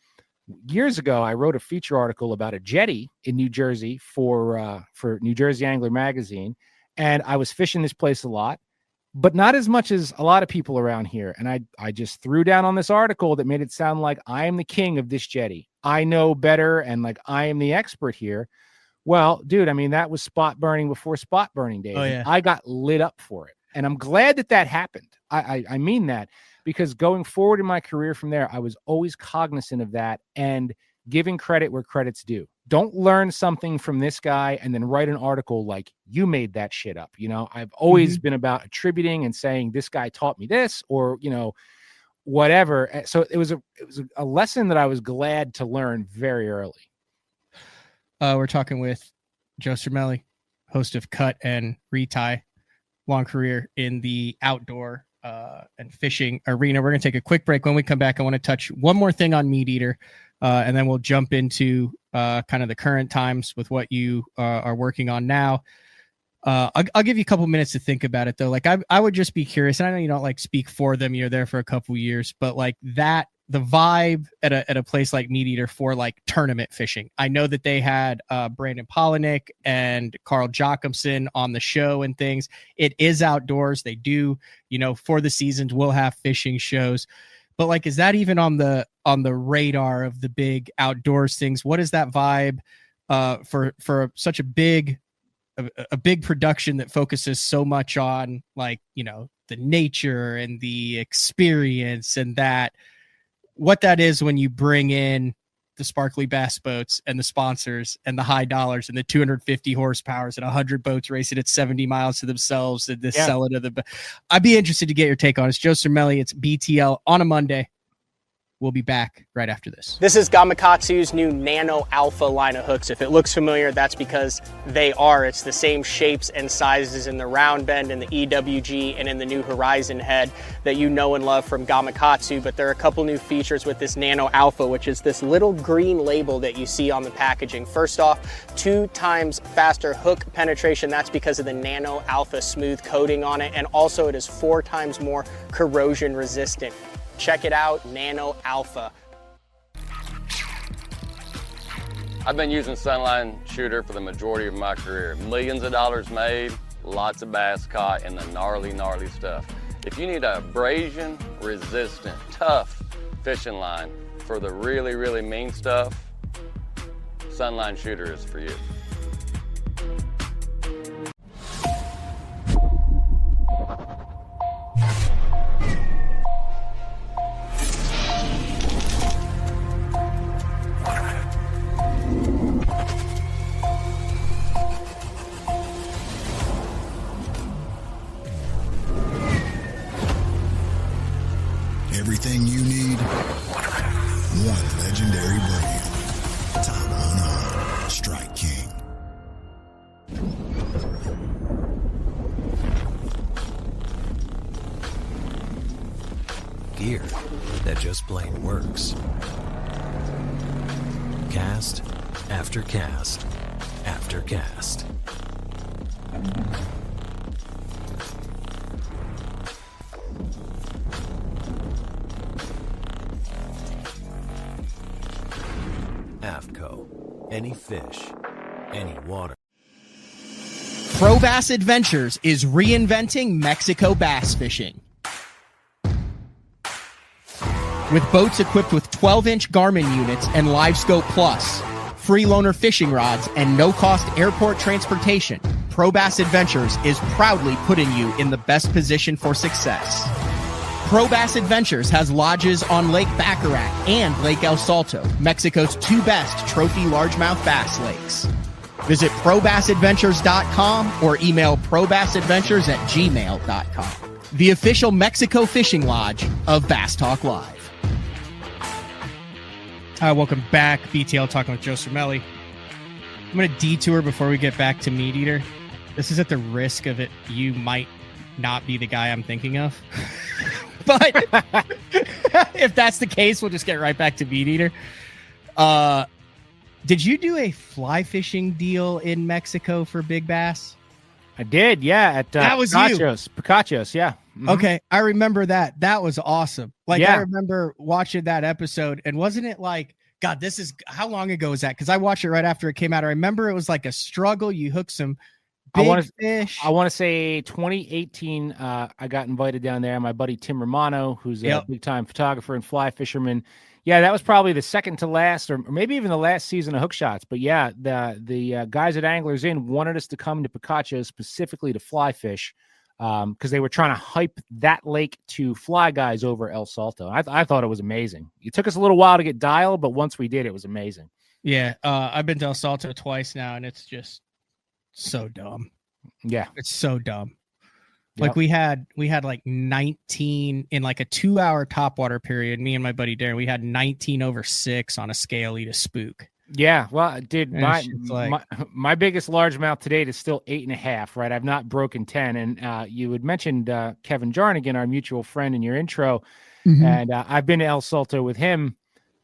years ago, I wrote a feature article about a jetty in New Jersey for New Jersey Angler magazine. And I was fishing this place a lot, but not as much as a lot of people around here. And I just threw down on this article that made it sound like I am the king of this jetty. I know better. And like, I am the expert here. Well, dude, I mean, that was spot burning before spot burning days. Oh, yeah. I got lit up for it. And I'm glad that happened. I mean that, because going forward in my career from there, I was always cognizant of that and giving credit where credit's due. Don't learn something from this guy and then write an article like you made that shit up. You know, I've always been about attributing and saying this guy taught me this, or, you know, whatever. So it was a lesson that I was glad to learn very early. We're talking with Joe Cermele, host of Cut Retie, long career in the outdoor and fishing arena. We're going to take a quick break. When we come back, I want to touch one more thing on MeatEater, and then we'll jump into kind of the current times with what you are working on now. I'll give you a couple minutes to think about it, though. Like, I would just be curious, and I know you don't like speak for them. You're there for a couple years, but like that, the vibe at a place like MeatEater for like tournament fishing. I know that they had Brandon Polinick and Carl Jacobson on the show and things. It is outdoors. They do, you know, for the seasons, we'll have fishing shows. But like, is that even on the radar of the big outdoors things? What is that vibe for such a big production that focuses so much on, like, you know, the nature and the experience, and that what that is when you bring in the sparkly bass boats and the sponsors and the high dollars and the 250 horsepowers and 100 boats racing at 70 miles to themselves and sell it to the. I'd be interested to get your take on it. It's Joe Cermele. It's BTL on a Monday. We'll be back right after this. This is Gamakatsu's new Nano Alpha line of hooks. If it looks familiar, that's because they are. It's the same shapes and sizes in the round bend and the EWG and in the new Horizon head that you know and love from Gamakatsu. But there are a couple new features with this Nano Alpha, which is this little green label that you see on the packaging. First off, 2 times faster hook penetration. That's because of the Nano Alpha smooth coating on it. And also it is 4 times more corrosion resistant. Check it out, Nano Alpha. I've been using Sunline Shooter for the majority of my career. Millions of dollars made, lots of bass caught, and the gnarly, gnarly stuff. If you need a abrasion resistant, tough fishing line for the really, really mean stuff, Sunline Shooter is for you. Everything you need, one legendary brand. Top unarmed, Strike King. Gear that just plain works. Cast after cast after cast. AFTCO. Any fish, any water. Pro Bass Adventures is reinventing Mexico bass fishing. With boats equipped with 12-inch Garmin units and LiveScope Plus, free loaner fishing rods, and no-cost airport transportation, Pro Bass Adventures is proudly putting you in the best position for success. Pro Bass Adventures has lodges on Lake Baccarat and Lake El Salto, Mexico's 2 best trophy largemouth bass lakes. Visit probassadventures.com or email probassadventures@gmail.com. The official Mexico fishing lodge of Bass Talk Live. Welcome back. BTL talking with Joe Cermele. I'm going to detour before we get back to MeatEater. This is at the risk of it. You might not be the guy I'm thinking of. But if that's the case, we'll just get right back to MeatEater. Did you do a fly fishing deal in Mexico for big bass? I did, yeah. At that was Picachos, yeah. Mm-hmm. Okay, I remember that. That was awesome. Like, yeah. I remember watching that episode, and wasn't it like God, this is how long ago was that? Because I watched it right after it came out. I remember it was like a struggle. You hook some big fish. I want to say 2018. I got invited down there. My buddy Tim Romano, who's a big time photographer and fly fisherman. Yeah, that was probably the second to last, or maybe even the last season of Hook Shots. But yeah, the guys at Anglers Inn wanted us to come to Picacho specifically to fly fish, because they were trying to hype that lake to fly guys over El Salto. I thought it was amazing. It took us a little while to get dialed, but once we did, it was amazing. Yeah, I've been to El Salto twice now, and it's just so dumb. Yeah, it's so dumb. Like we had like 19 in like a 2-hour topwater period. Me and my buddy Darren, we had 19 over 6 on a scale eat a spook. Yeah, well, dude, my biggest largemouth to date is still 8.5. Right, I've not broken 10. And you had mentioned Kevin Jarnigan, our mutual friend, in your intro, and I've been to El Salto with him,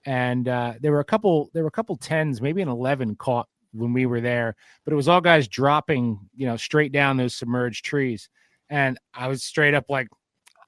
and there were a couple 10s, maybe an 11 caught when we were there, but it was all guys dropping, straight down those submerged trees. And I was straight up like,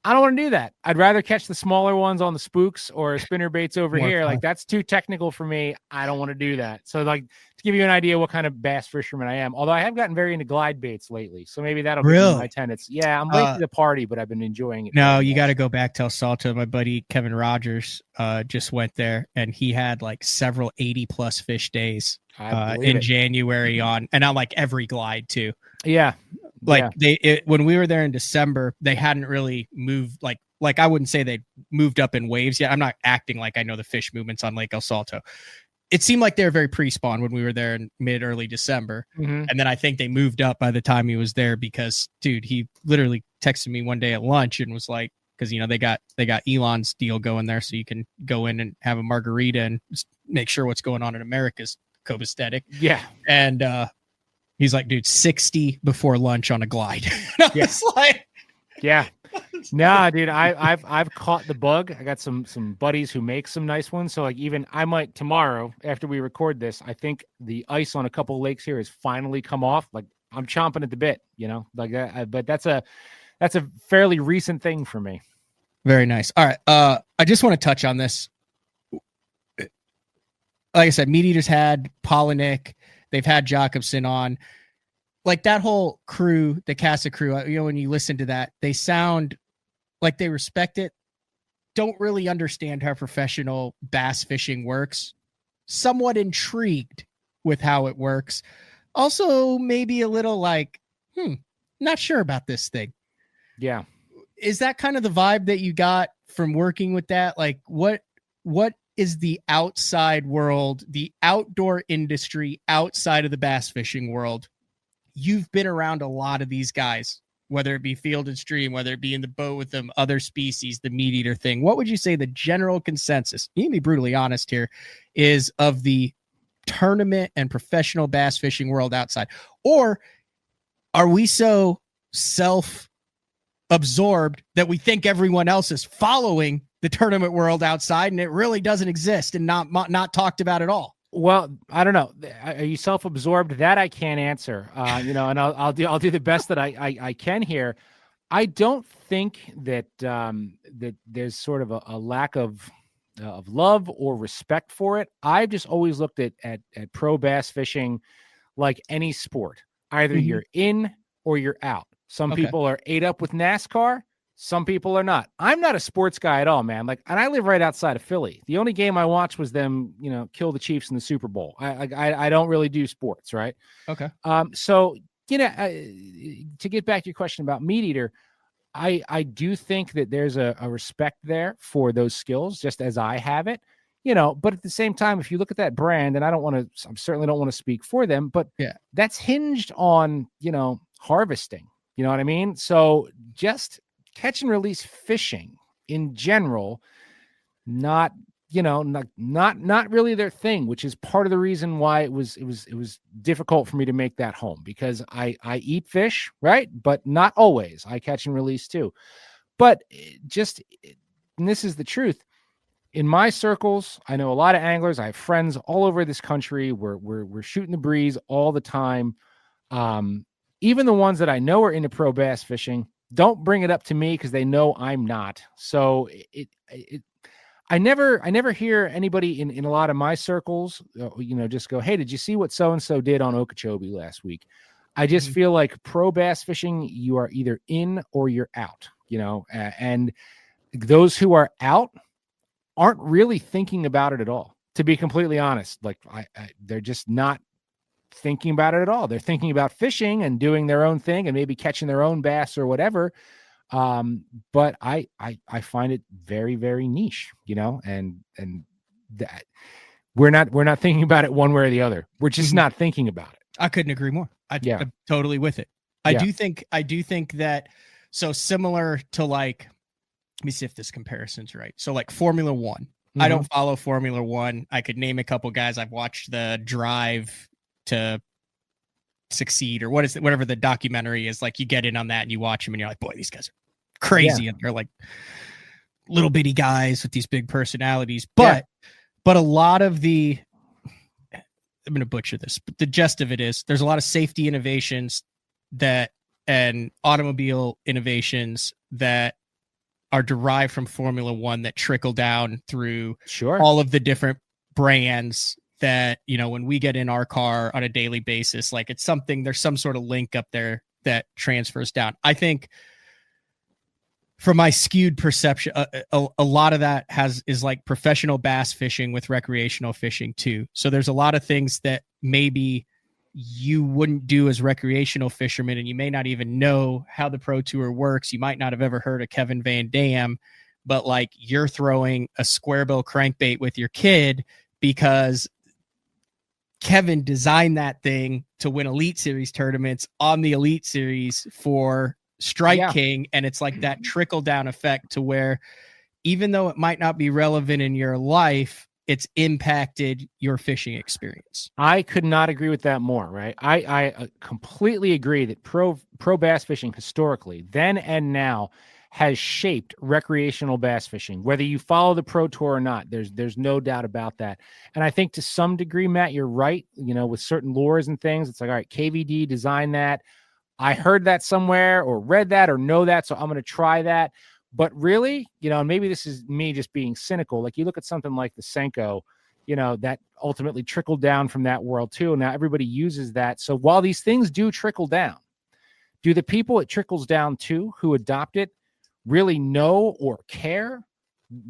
I don't want to do that. I'd rather catch the smaller ones on the spooks or spinner baits over here. Fun. Like, that's too technical for me. I don't want to do that. So, like, to give you an idea what kind of bass fisherman I am, although I have gotten very into glide baits lately. So maybe that'll be my tenets. Yeah, I'm late to the party, but I've been enjoying it. No, you got to go back to El Salto. My buddy Kevin Rogers just went there, and he had like several 80+ fish days in January and on like every glide too. Yeah. When we were there in December, they hadn't really moved. Like I wouldn't say they moved up in waves yet. I'm not acting like I know the fish movements on Lake El Salto. It seemed like they were very pre-spawn when we were there in early December. And then I think they moved up by the time he was there because, dude, he literally texted me one day at lunch and was like, because they got Elon's deal going there, so you can go in and have a margarita and make sure what's going on in America's copacetic. Yeah. And he's like, dude, 60 before lunch on a glide. I was like, yeah. Nah, dude, I've caught the bug. I got some buddies who make some nice ones. So like even I might tomorrow after we record this, I think the ice on a couple of lakes here has finally come off. Like I'm chomping at the bit, like that. But that's a fairly recent thing for me. Very nice. All right. I just want to touch on this. Like I said, MeatEater's had Polinick. They've had Jacobson on. Like that whole crew, the Casa crew, when you listen to that, they sound like they respect it, don't really understand how professional bass fishing works, somewhat intrigued with how it works. Also, maybe a little like, not sure about this thing. Yeah. Is that kind of the vibe that you got from working with that? Like what is the outside world, the outdoor industry outside of the bass fishing world? You've been around a lot of these guys, whether it be field and stream, whether it be in the boat with them, other species, the MeatEater thing. What would you say the general consensus, you can be brutally honest here, is of the tournament and professional bass fishing world outside? Or are we so self-absorbed that we think everyone else is following the tournament world outside and it really doesn't exist and not talked about at all? Well, I don't know. Are you self-absorbed? That I can't answer. And I'll do the best that I can here. I don't think that that there's sort of a lack of love or respect for it. I've just always looked at pro bass fishing like any sport. Either you're in or you're out. Some people are ate up with NASCAR. Some people are not. I'm not a sports guy at all, man. And I live right outside of Philly. The only game I watched was them, kill the Chiefs in the Super Bowl. I don't really do sports, right? Okay. So, to get back to your question about MeatEater, I do think that there's a respect there for those skills, just as I have it, but at the same time, if you look at that brand, and I certainly don't want to speak for them, but that's hinged on, harvesting, you know what I mean? So just catch and release fishing in general, not really their thing, which is part of the reason why it was difficult for me to make that home, because I eat fish, right? But not always. I catch and release too. But and this is the truth. In my circles, I know a lot of anglers. I have friends all over this country. We're shooting the breeze all the time. Even the ones that I know are into pro bass fishing don't bring it up to me because they know I'm not. So I never hear anybody in a lot of my circles, just go, hey, did you see what so-and-so did on Okeechobee last week? I just feel like pro bass fishing, you are either in or you're out, and those who are out aren't really thinking about it at all, to be completely honest. Like they're just not thinking about it at all. They're thinking about fishing and doing their own thing and maybe catching their own bass or whatever. But I find it very, very niche, and that we're not thinking about it one way or the other. We're just not thinking about it. I couldn't agree more. I'm totally with it. I do think that, so similar to like, let me see if this comparison's right. So like Formula One, I don't follow Formula One. I could name a couple guys. I've watched the Drive to Succeed or whatever the documentary is. Like you get in on that and you watch them and you're like, boy, these guys are crazy. And they're like little bitty guys with these big personalities. But a lot of I'm going to butcher this, but the gist of it is there's a lot of safety innovations and automobile innovations that are derived from Formula One that trickle down through all of the different brands that, when we get in our car on a daily basis, like there's some sort of link up there that transfers down. I think from my skewed perception, a lot of that is like professional bass fishing with recreational fishing too. So there's a lot of things that maybe you wouldn't do as recreational fishermen, and you may not even know how the Pro Tour works. You might not have ever heard of Kevin Van Dam, but like you're throwing a square bill crankbait with your kid because Kevin designed that thing to win Elite Series tournaments on the Elite Series for Strike King. And it's like that trickle down effect to where even though it might not be relevant in your life, it's impacted your fishing experience. I could not agree with that more, right? I completely agree that pro bass fishing historically, then and now, has shaped recreational bass fishing. Whether you follow the Pro Tour or not, there's no doubt about that. And I think to some degree, Matt, you're right. With certain lures and things, it's like, all right, KVD designed that. I heard that somewhere or read that or know that, so I'm going to try that. But really, and maybe this is me just being cynical. Like you look at something like the Senko, that ultimately trickled down from that world too. And now everybody uses that. So while these things do trickle down, do the people it trickles down to who adopt it really know or care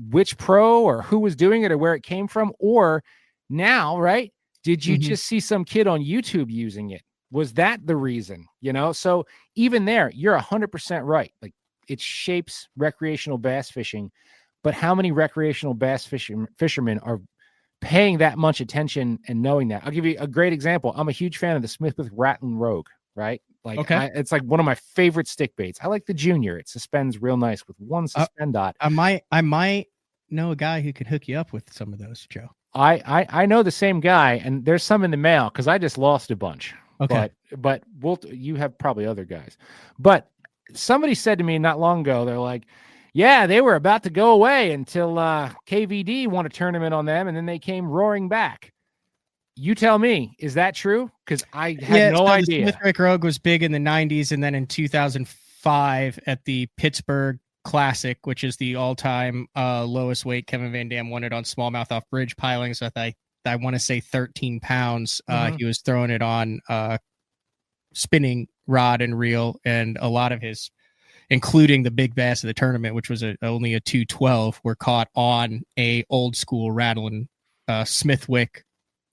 which pro or who was doing it or where it came from? Or now, right? Did you just see some kid on YouTube using it? Was that the reason? So even there, you're 100% right. Like it shapes recreational bass fishing, but how many recreational bass fishermen are paying that much attention and knowing that? I'll give you a great example. I'm a huge fan of the Smith with Rattling Rogue, right? Like it's like one of my favorite stick baits. I like the Junior. It suspends real nice with one suspend dot. I might know a guy who could hook you up with some of those, Joe. I know the same guy, and there's some in the mail because I just lost a bunch. Okay. But you have probably other guys. But somebody said to me not long ago, they're like, yeah, they were about to go away until KVD won a tournament on them, and then they came roaring back. You tell me, is that true? Because I had no idea. The Smith Rogue was big in the 90s, and then in 2005 at the Pittsburgh Classic, which is the all-time lowest weight, Kevin Van Dam won it on smallmouth off bridge piling. So I want to say 13 pounds. He was throwing it on spinning rod and reel, and a lot of his, including the big bass of the tournament, which was only a 212, were caught on a old school rattling Smithwick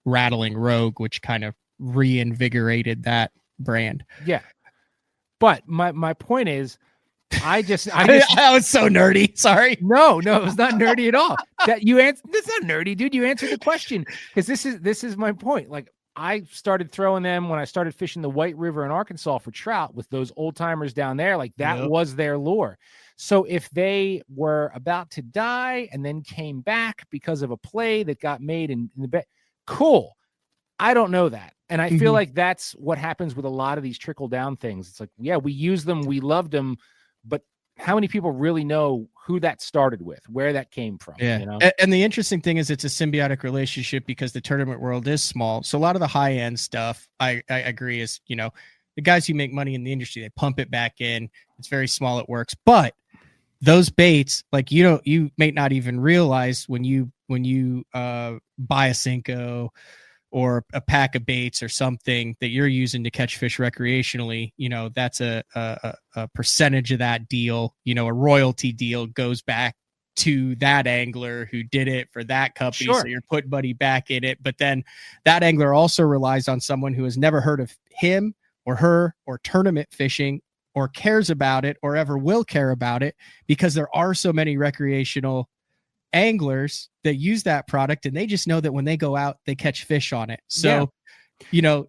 Rattling Rogue, which kind of reinvigorated that brand. Yeah. But my point is, I just that was so nerdy. Sorry. No, it was not nerdy at all. That's not nerdy, dude. You answered the question, because this is my point. Like I started throwing them when I started fishing the White River in Arkansas for trout with those old timers down there. Like that was their lure. So if they were about to die and then came back because of a play that got made in the bed, cool. I don't know that. And I feel like that's what happens with a lot of these trickle down things. It's like, yeah, we use them, we loved them, but how many people really know who that started with, where that came from? Yeah. And the interesting thing is it's a symbiotic relationship because the tournament world is small. So a lot of the high end stuff, I agree, is, the guys who make money in the industry, they pump it back in. It's very small. It works. But those baits, like you may not even realize when you buy a Cinco or a pack of baits or something that you're using to catch fish recreationally, that's a percentage of that deal, a royalty deal goes back to that angler who did it for that company. Sure. So you're putting money back in it. But then that angler also relies on someone who has never heard of him or her or tournament fishing or cares about it or ever will care about it, because there are so many recreational anglers that use that product, and they just know that when they go out, they catch fish on it. So,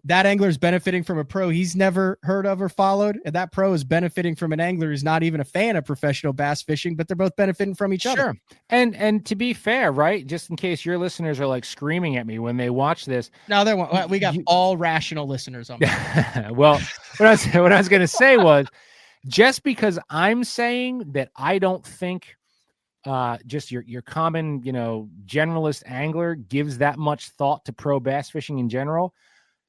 that angler is benefiting from a pro he's never heard of or followed, and that pro is benefiting from an angler who's not even a fan of professional bass fishing, but they're both benefiting from each other. Sure. And to be fair, right, just in case your listeners are like screaming at me when they watch this. No, we got all rational listeners on. Well, what I was going to say was, just because I'm saying that I don't think just your common, generalist angler gives that much thought to pro bass fishing in general,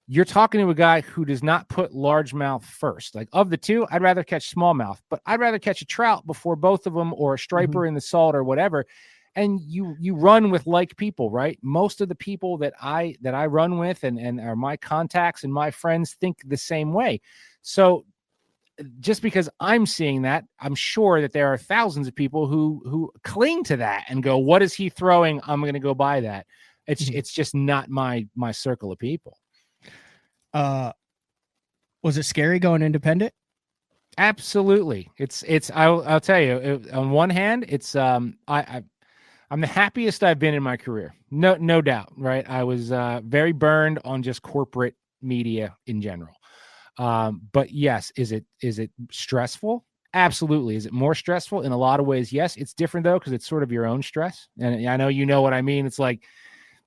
you're talking to a guy who does not put largemouth first. Like, of the two, I'd rather catch smallmouth, but I'd rather catch a trout before both of them, or a striper in the salt or whatever. And you run with like people, right? Most of the people that I run with and are my contacts and my friends think the same way. So just because I'm seeing that, I'm sure that there are thousands of people who cling to that and go, what is he throwing? I'm going to go buy that. It's just not my circle of people. Was it scary going independent? Absolutely. I'll tell you, on one hand, it's, I'm the happiest I've been in my career. No doubt. Right. I was, very burned on just corporate media in general. But yes, is it stressful? Absolutely. Is it more stressful? In a lot of ways, yes. It's different though, because it's sort of your own stress. And I know you know what I mean. It's like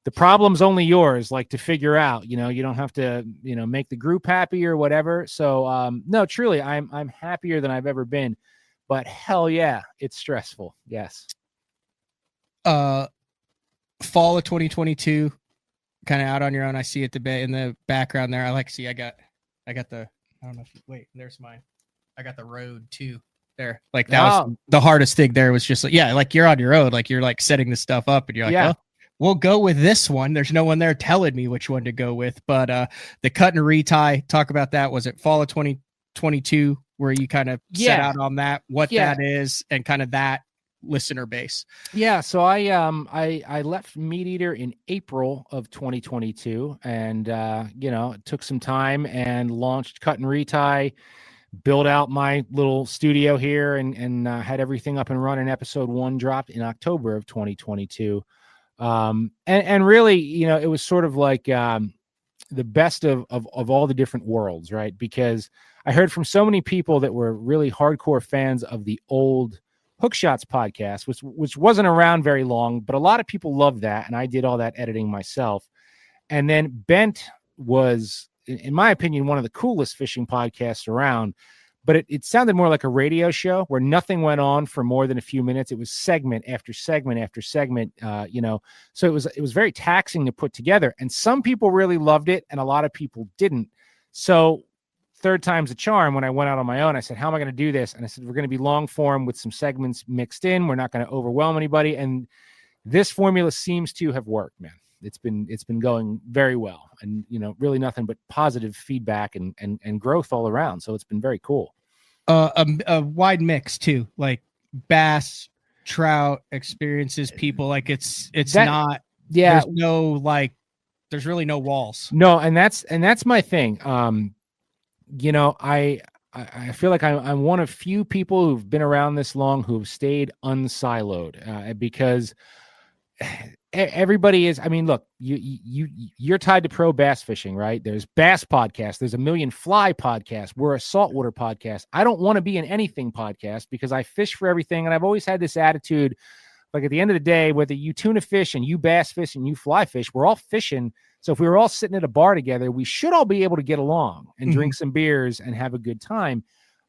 the problem's only yours, like, to figure out. You don't have to, make the group happy or whatever. So no, truly, I'm happier than I've ever been. But hell yeah, it's stressful. Yes. Fall of 2022, kind of out on your own. I see it in the background there. I got the, I don't know if wait, there's mine. I got the road too there. Like, that was the hardest thing there, was just like you're on your own, like you're like setting the stuff up and you're like, oh, we'll go with this one. There's no one there telling me which one to go with. But the cut and retie, talk about that. Was it fall of 2022 where you kind of set out on that, that is, and kind of that listener base? Yeah. So I left MeatEater in April of 2022, and it took some time and launched Cut and Retie, built out my little studio here, and had everything up and running. Episode 1 dropped in October of 2022. And really, it was sort of like the best of all the different worlds, right? Because I heard from so many people that were really hardcore fans of the old Hookshots podcast, which wasn't around very long, but a lot of people loved that, and I did all that editing myself. And then Bent was, in my opinion, one of the coolest fishing podcasts around. But it sounded more like a radio show where nothing went on for more than a few minutes. It was segment after segment after segment, So it was very taxing to put together. And some people really loved it, and a lot of people didn't. So third time's a charm. When I went out on my own, I said, how am I going to do this? And I said, we're going to be long form with some segments mixed in. We're not going to overwhelm anybody. And this formula seems to have worked, man. It's been going very well, and really nothing but positive feedback and growth all around. So it's been very cool. A wide mix too, like bass, trout experiences, people. Like it's not. Yeah. There's really no walls. No, and that's my thing. I feel like I'm one of few people who've been around this long who've stayed unsiloed, because everybody is. I mean, look, you're tied to pro bass fishing, right? There's bass podcasts. There's a million fly podcasts. We're a saltwater podcast. I don't want to be an anything podcast because I fish for everything, and I've always had this attitude. Like, at the end of the day, whether you tuna fish and you bass fish and you fly fish, we're all fishing. So if we were all sitting at a bar together, we should all be able to get along and drink some beers and have a good time.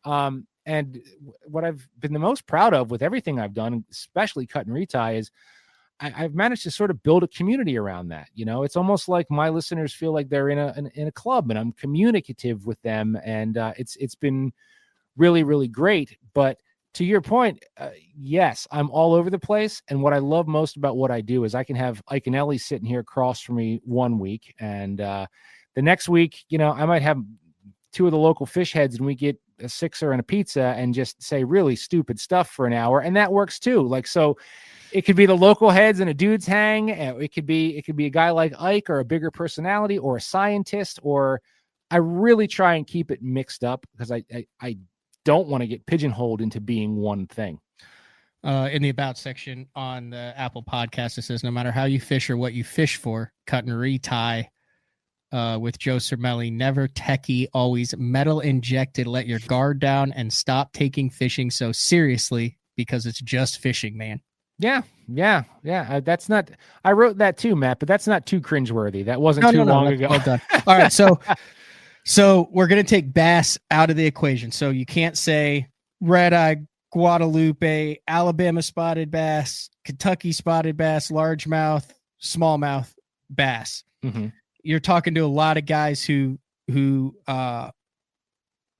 And what I've been the most proud of with everything I've done, especially Cut and Retie, is I've managed to sort of build a community around that. It's almost like my listeners feel like they're in a club, and I'm communicative with them. And it's been really, really great. But to your point, yes, I'm all over the place. And what I love most about what I do is I can have Ike and Ellie sitting here across from me one week. And the next week, I might have two of the local fish heads and we get a sixer and a pizza and just say really stupid stuff for an hour. And that works too. Like, so it could be the local heads and a dude's hang. It could be a guy like Ike or a bigger personality or a scientist, or I really try and keep it mixed up because I don't want to get pigeonholed into being one thing. In the about section on the Apple podcast, it says, no matter how you fish or what you fish for, Cut Retie with Joe Cermele, never techie, always metal injected. Let your guard down and stop taking fishing so seriously because it's just fishing, man. Yeah. That's not, I wrote that too, Matt, but that's not too cringeworthy. That wasn't too long ago. Well done. All right. So we're going to take bass out of the equation. So you can't say red eye, Guadalupe, Alabama spotted bass, Kentucky spotted bass, largemouth, smallmouth bass. Mm-hmm. You're talking to a lot of guys who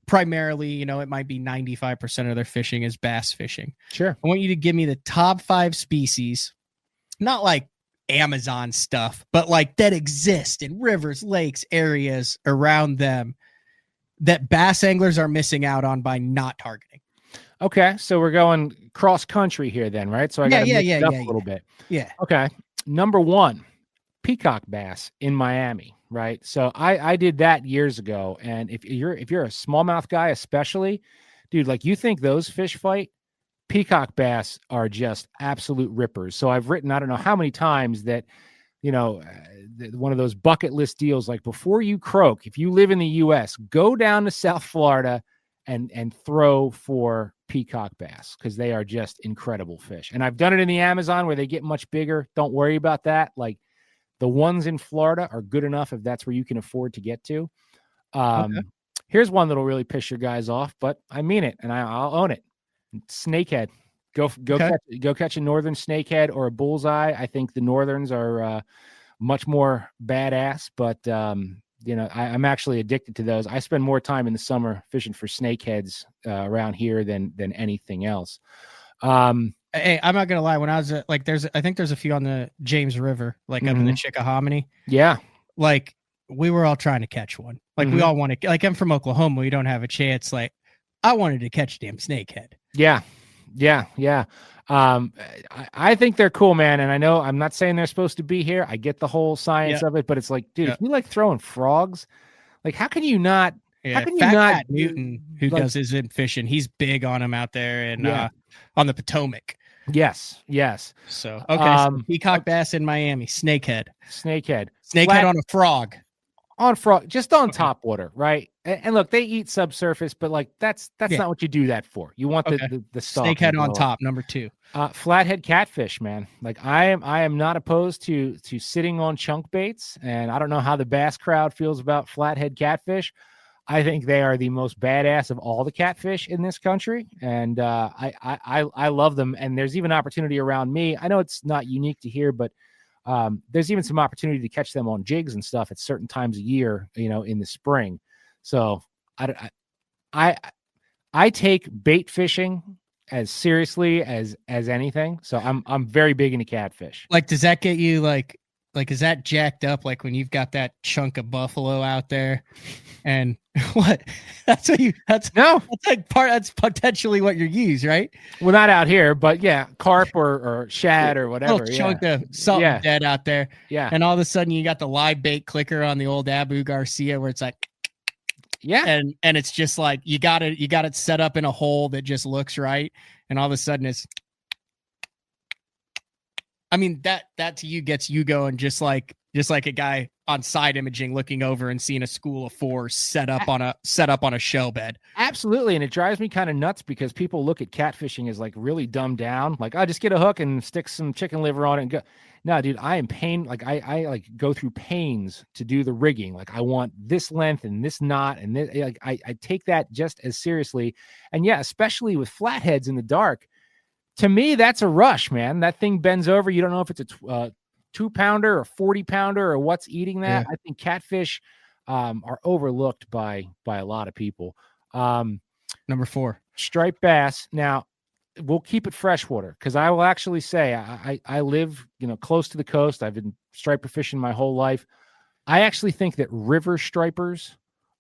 primarily, it might be 95% of their fishing is bass fishing. Sure. I want you to give me the top 5 species, not like Amazon stuff, but like that exist in rivers, lakes, areas around them that bass anglers are missing out on by not targeting. Okay. So we're going cross country here then, right? So I got to mix it up a little bit. Yeah. Okay. Number 1, peacock bass in Miami, right? So I did that years ago. And if you're a smallmouth guy, especially, dude, like you think those fish fight, peacock bass are just absolute rippers. So I've written, I don't know how many times that, one of those bucket list deals, like before you croak, if you live in the US, go down to South Florida and throw for peacock bass because they are just incredible fish. And I've done it in the Amazon where they get much bigger. Don't worry about that. Like the ones in Florida are good enough if that's where you can afford to get to. Okay. Here's one that'll really piss your guys off, but I mean it and I'll own it. Snakehead. Go catch a northern snakehead or a bullseye. I think the northerns are much more badass, but I'm actually addicted to those. I spend more time in the summer fishing for snakeheads around here than anything else. Hey, I'm not gonna lie. When I was I think there's a few on the James River, like up in the Chickahominy. Yeah, like we were all trying to catch one. Like we all want to. Like I'm from Oklahoma, we don't have a chance. Like I wanted to catch a damn snakehead. Yeah. I think they're cool, man. And I know I'm not saying they're supposed to be here. I get the whole science of it, but it's like, dude, if you like throwing frogs, like how can you not? Yeah, how can you not? Newton, who does his fishing, he's big on them out there and on the Potomac. Yes. So so peacock bass in Miami, snakehead on a frog. On frog, just on top water, right? And look, they eat subsurface, but like that's not what you do that for. You want the stock. Snakehead on top, number 2. Flathead catfish, man. Like I am not opposed to sitting on chunk baits, and I don't know how the bass crowd feels about flathead catfish. I think they are the most badass of all the catfish in this country, and I love them. And there's even opportunity around me. I know it's not unique to here, but there's even some opportunity to catch them on jigs and stuff at certain times of year, in the spring. So I take bait fishing as seriously as anything. So I'm very big into catfish. Like, does that get you like is that jacked up? Like when you've got that chunk of buffalo out there and what? That's potentially what you use, right? Well, not out here, but yeah, carp or shad or whatever. Little chunk of something dead out there. Yeah. And all of a sudden you got the live bait clicker on the old Abu Garcia where it's like, and it's just like, you got it set up in a hole that just looks right. And all of a sudden it's, I mean, that to you gets you going just like a guy on side imaging looking over and seeing a school of 4 set up on a shell bed. Absolutely. And it drives me kind of nuts because people look at catfishing as like really dumbed down. Like, I just get a hook and stick some chicken liver on it and go. No, dude, I am pain. Like I like go through pains to do the rigging. Like I want this length and this knot and this, like I take that just as seriously. And yeah, especially with flatheads in the dark. To me, that's a rush, man. That thing bends over. You don't know if it's a 2-pounder or 40-pounder or what's eating that. Yeah. I think catfish are overlooked by a lot of people. Number 4, striped bass. Now, we'll keep it freshwater, because I will actually say I live, close to the coast. I've been striper fishing my whole life. I actually think that river stripers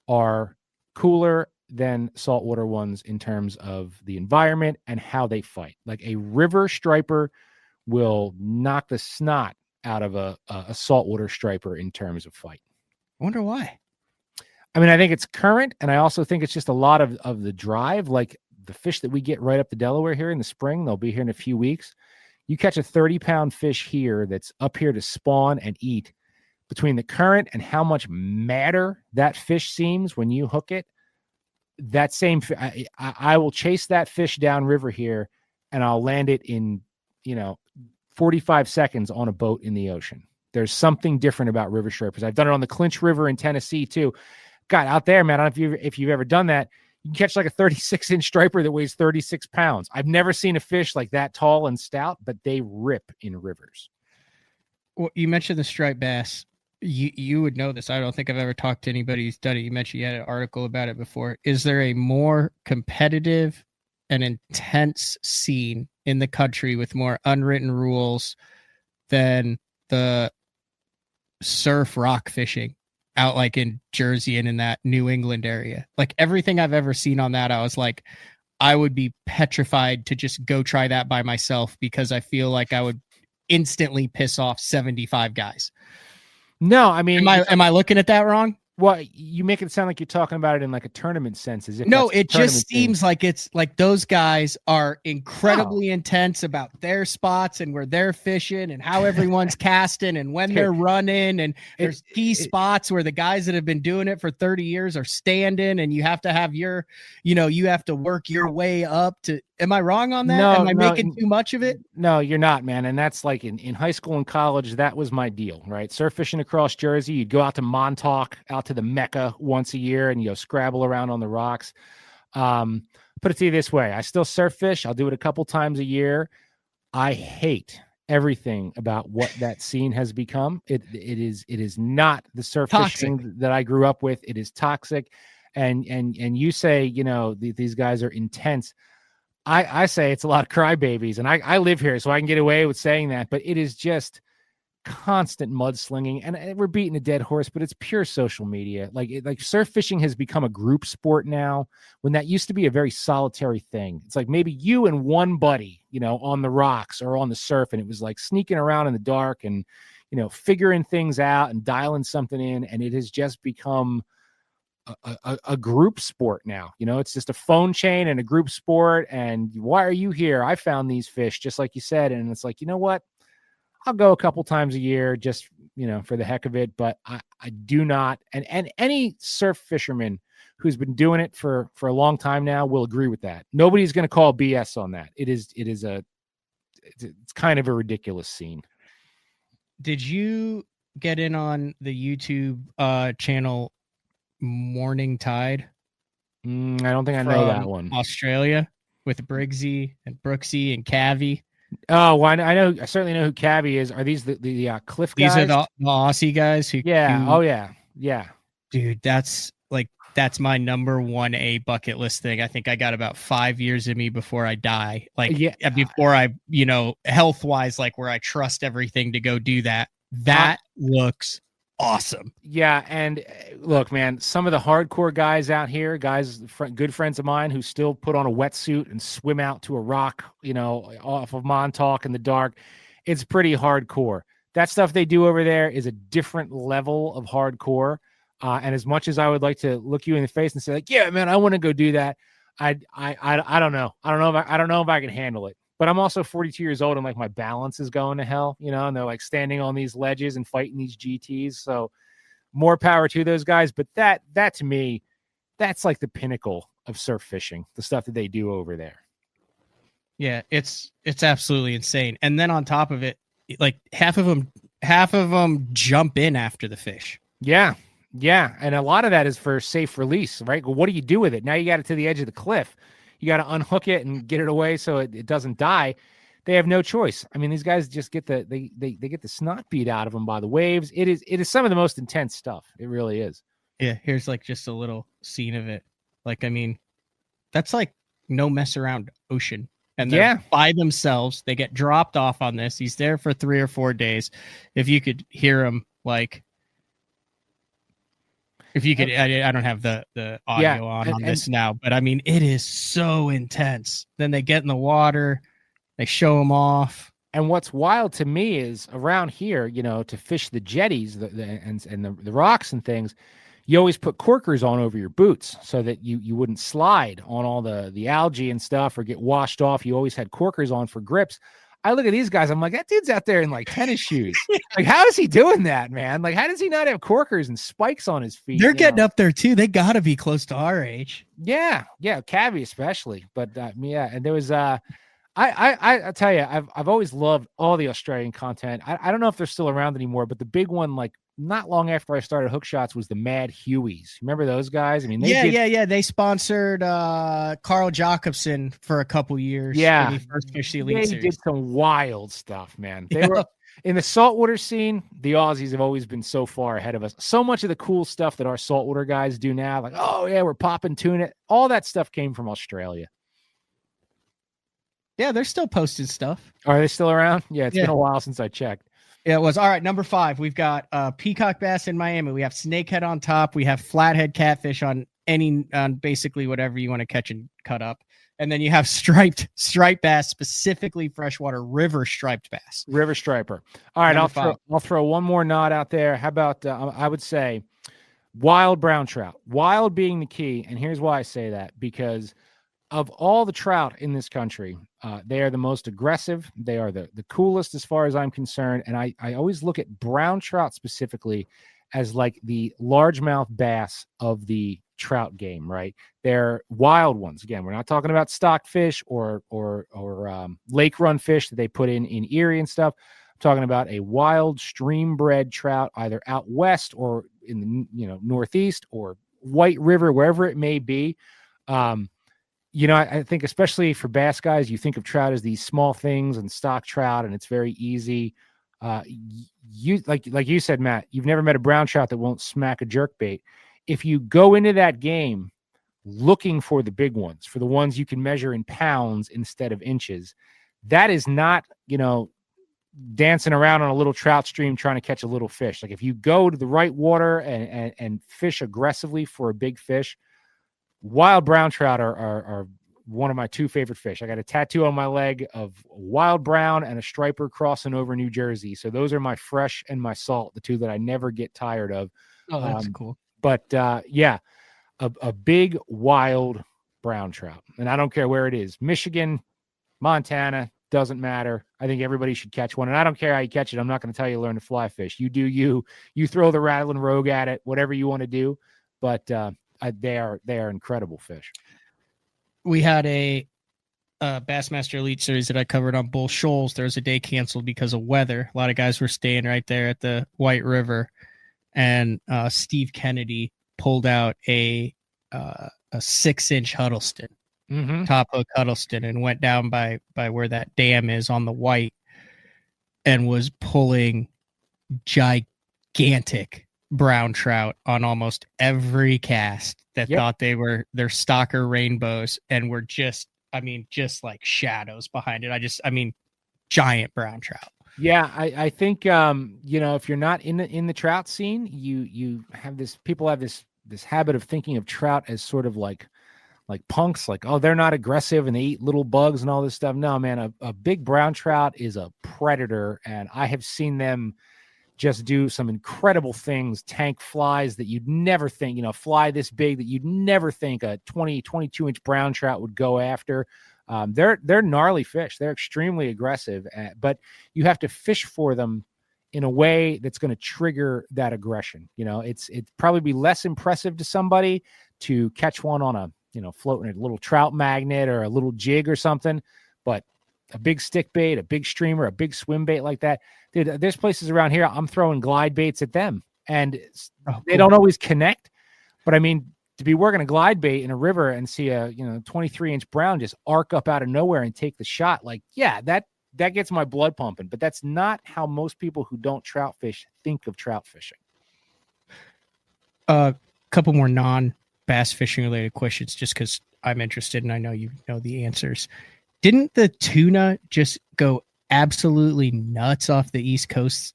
are cooler than saltwater ones in terms of the environment and how they fight. Like a river striper will knock the snot out of a saltwater striper in terms of fight. I wonder why. I mean, I think it's current, and I also think it's just a lot of the drive. Like the fish that we get right up the Delaware here in the spring, they'll be here in a few weeks. You catch a 30-pound fish here that's up here to spawn and eat. Between the current and how much madder that fish seems when you hook it, that same I will chase that fish downriver here, and I'll land it in 45 seconds on a boat in the ocean. There's something different about river stripers. I've done it on the Clinch River in Tennessee too. God, out there, man, I don't know if you've ever done that. You can catch like a 36-inch striper that weighs 36 pounds. I've never seen a fish like that tall and stout, but they rip in rivers. Well, you mentioned the striped bass. You would know this. I don't think I've ever talked to anybody who's done it. You mentioned you had an article about it before. Is there a more competitive and intense scene in the country with more unwritten rules than the surf rock fishing out like in Jersey and in that New England area? Like everything I've ever seen on that, I was like, I would be petrified to just go try that by myself, because I feel like I would instantly piss off 75 guys. No, I mean, am I looking at that wrong? Well, you make it sound like you're talking about it in like a tournament sense. As if no, it just seems like it's like those guys are incredibly intense about their spots and where they're fishing and how everyone's casting and when they're running. And there's key spots where the guys that have been doing it for 30 years are standing, and you have to have you have to work your way up to. Am I wrong on that? No, Am I making too much of it? No, you're not, man. And that's like in high school and college, that was my deal, right? Surf fishing across Jersey. You'd go out to Montauk, out to the Mecca once a year, and scrabble around on the rocks. Put it to you this way. I still surf fish. I'll do it a couple times a year. I hate everything about what that scene has become. It is not the surf fishing that I grew up with. It is toxic. And you say, these guys are intense. I say it's a lot of crybabies, and I live here, so I can get away with saying that, but it is just constant mudslinging, and we're beating a dead horse, but it's pure social media. Like surf fishing has become a group sport now, when that used to be a very solitary thing. It's like maybe you and one buddy, on the rocks or on the surf, and it was like sneaking around in the dark and, figuring things out and dialing something in, and it has just become a group sport now. It's just a phone chain and a group sport. And why are you here? I found these fish, just like you said. And it's like, you know what? I'll go a couple times a year just, for the heck of it. But I do not. And any surf fisherman who's been doing it for a long time now will agree with that. Nobody's going to call BS on that. It's kind of a ridiculous scene. Did you get in on the YouTube channel Morning Tide? I don't think I know that one. Australia, with Briggsy and Brooksy and Cavi. Oh, well, I certainly know who Cavi is. Are these the Cliff guys? These are the Aussie guys who. Yeah. Dude, that's my number 1A bucket list thing. I think I got about 5 years in me before I die. Before I, health wise, like where I trust everything to go do that. That looks awesome. Yeah, and look, man, some of the hardcore guys out here, good friends of mine who still put on a wetsuit and swim out to a rock, off of Montauk in the dark. It's pretty hardcore. That stuff they do over there is a different level of hardcore. And as much as I would like to look you in the face and say, like, yeah, man, I want to go do that, I don't know. I don't know if I can handle it. But I'm also 42 years old, and like my balance is going to hell, and they're like standing on these ledges and fighting these GTs. So more power to those guys. But that to me, that's like the pinnacle of surf fishing, the stuff that they do over there. Yeah, it's absolutely insane. And then on top of it, like half of them jump in after the fish. Yeah. And a lot of that is for safe release, right? Well, what do you do with it? Now you got it to the edge of the cliff. You got to unhook it and get it away so it doesn't die. They have no choice. I mean, these guys just get they get the snot beat out of them by the waves. It is some of the most intense stuff. It really is. Yeah, here's like just a little scene of it. Like, I mean, that's like no mess around ocean. and they're by themselves. They get dropped off on this. He's there for 3 or 4 days. If you could hear him, like, if you could, I don't have the audio on this now, but I mean, it is so intense. Then they get in the water, they show them off. And what's wild to me is around here, you know, to fish the jetties and the rocks and things, you always put corkers on over your boots so that you wouldn't slide on all the algae and stuff or get washed off. You always had corkers on for grips. I look at these guys, I'm like, that dude's out there in like tennis shoes. Like, how is he doing that, man? Like, how does he not have corkers and spikes on his feet? They're getting up there too. They got to be close to our age. Yeah, Cavi especially. But and there was I tell you, I've always loved all the Australian content. I don't know if they're still around anymore, but the big one, like not long after I started Hook Shots, was the Mad Hueys. Remember those guys? I mean, they sponsored Carl Jacobson for a couple years. Yeah, when he first fished the Elite Series. Did some wild stuff, man. They were in the saltwater scene. The Aussies have always been so far ahead of us. So much of the cool stuff that our saltwater guys do now, like, oh yeah, we're popping tuna. All that stuff came from Australia. Yeah, they're still posting stuff. Are they still around? Yeah, it's been a while since I checked. Yeah, it was. All right, number 5. We've got peacock bass in Miami. We have snakehead on top. We have flathead catfish on basically whatever you want to catch and cut up. And then you have striped bass, specifically freshwater river striped bass. River striper. All right, I'll throw one more knot out there. How about I would say wild brown trout. Wild being the key, and here's why I say that, because of all the trout in this country, they are the most aggressive. They are the coolest as far as I'm concerned. And I always look at brown trout specifically as like the largemouth bass of the trout game, right? They're wild ones. Again, we're not talking about stock fish or lake run fish that they put in Erie and stuff. I'm talking about a wild stream bred trout, either out west or in the northeast or White River, wherever it may be. I think especially for bass guys, you think of trout as these small things and stock trout, and it's very easy. You like you said, Matt, you've never met a brown trout that won't smack a jerkbait. If you go into that game looking for the big ones, for the ones you can measure in pounds instead of inches, that is not, dancing around on a little trout stream trying to catch a little fish. Like if you go to the right water and fish aggressively for a big fish, wild brown trout are one of my 2 favorite fish. I got a tattoo on my leg of wild brown and a striper crossing over New Jersey. So those are my fresh and my salt, the 2 that I never get tired of. Oh, that's cool. But a big wild brown trout. And I don't care where it is. Michigan, Montana, doesn't matter. I think everybody should catch one. And I don't care how you catch it. I'm not going to tell you to learn to fly fish. You do you throw the rattling rogue at it, whatever you want to do. But they are incredible fish. We had a Bassmaster Elite Series that I covered on Bull Shoals. There was a day canceled because of weather. A lot of guys were staying right there at the White River, and Steve Kennedy pulled out a 6-inch Huddleston, top hook Huddleston, and went down by where that dam is on the White, and was pulling gigantic brown trout on almost every cast that thought they were their stalker rainbows and were just like shadows behind it. Giant brown trout. Yeah, I think if you're not in the trout scene, you have people have this habit of thinking of trout as sort of like punks, like, oh, they're not aggressive and they eat little bugs and all this stuff. No, man, a big brown trout is a predator, and I have seen them just do some incredible things, tank flies that you'd never think, fly this big that you'd never think a 22-inch brown trout would go after. They're gnarly fish. They're extremely aggressive, but you have to fish for them in a way that's going to trigger that aggression. It'd probably be less impressive to somebody to catch one on a, floating a little trout magnet or a little jig or something, but a big stick bait, a big streamer, a big swim bait like that. Dude, there's places around here I'm throwing glide baits at them, and they don't always connect. But to be working a glide bait in a river and see a 23-inch brown just arc up out of nowhere and take the shot, that gets my blood pumping. But that's not how most people who don't trout fish think of trout fishing. A couple more non-bass fishing related questions, just because I'm interested and I know you know the answers. Didn't the tuna just go absolutely nuts off the East Coast